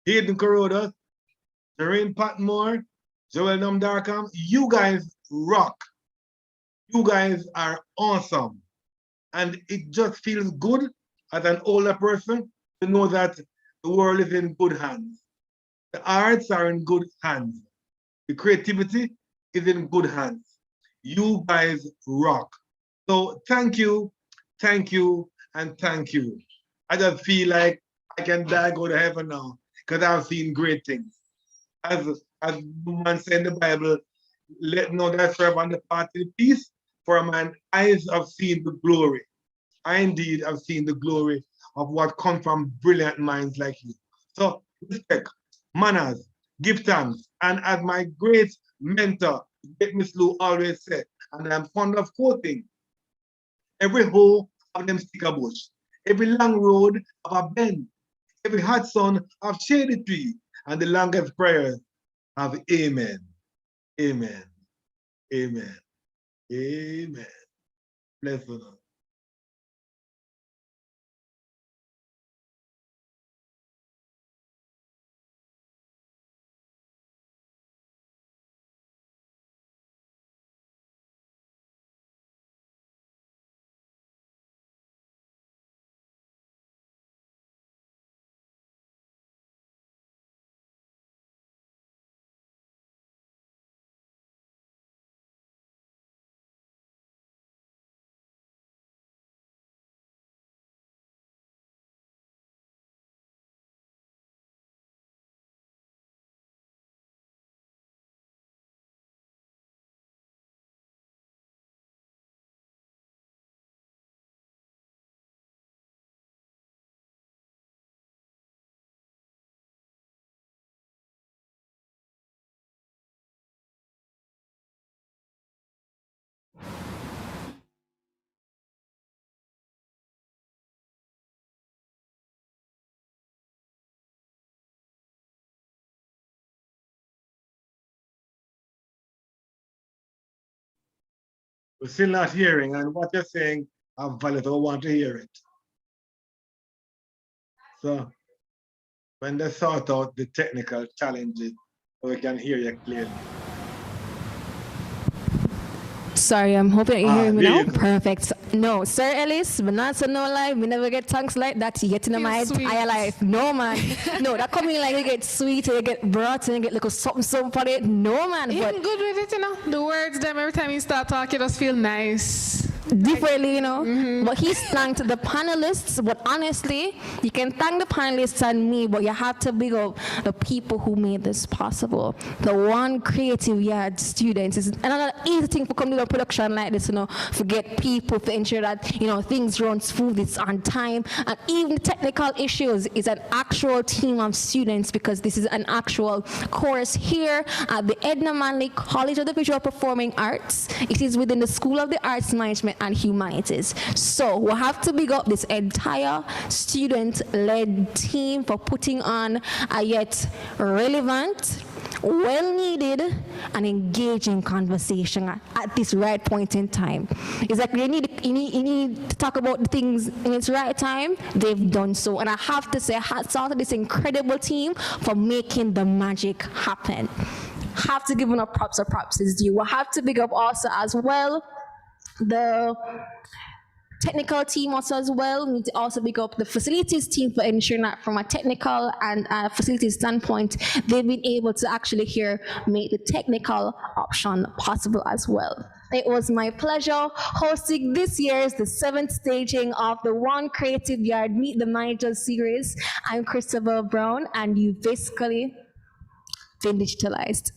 Hayden Corodas, Doreen Patmore, Joel Namdarkam, you guys rock. You guys are awesome. And it just feels good as an older person to know that the world is in good hands. The arts are in good hands. The creativity is in good hands. You guys rock. So thank you, and thank you. I just feel like I can die, go to heaven now, because I've seen great things. As the man said in the Bible, let no that serve on the path of peace, for mine eyes have seen the glory. I indeed have seen the glory of what comes from brilliant minds like you. So respect, manners, give thanks, and as my great mentor, great Miss Lou always said, and I'm fond of quoting, every hoe of them stick a bush, every long road of a bend, every hot sun of shady tree, and the longest prayers of amen, amen, amen, amen. Bless the Lord. We're still not hearing, and what you're saying, I'm valid, I want to hear it. So when they sort out the technical challenges, we can hear you clearly. Sorry, I'm hoping you hear me there now. you go. Perfect. No, Sir Ellis, but not so no lie. We never get tongues like that yet in my Feel entire sweet. life. No, man. No, that coming like you get sweet, you get broth, and you get little something for it. No, man. You're But good with it, The words, them, every time you start talking, just feel nice. differently, But he's thanked the panelists, but honestly, you can thank the panelists and me, but you have to big up the people who made this possible. The One Creative Yard students is another easy thing for coming to a production like this, to get people to ensure that, things run smooth, it's on time, and even the technical issues is an actual team of students because this is an actual course here at the Edna Manley College of the Visual Performing Arts. It is within the School of the Arts Management and Humanities. So we'll have to big up this entire student-led team for putting on a yet relevant, well-needed, and engaging conversation at this right point in time. It's like you need to talk about the things in its right time. They've done so. And I have to say, hats off to this incredible team for making the magic happen. Have to give enough props or props is due. We'll have to big up also as well the technical team also as well. We need to also pick up the facilities team for ensuring that from a technical and facilities standpoint, they've been able to actually here make the technical option possible as well. It was my pleasure hosting this year's the 7th staging of the One Creative Yard Meet the Managers series. I'm Christabel Brown, and you've basically been digitalized.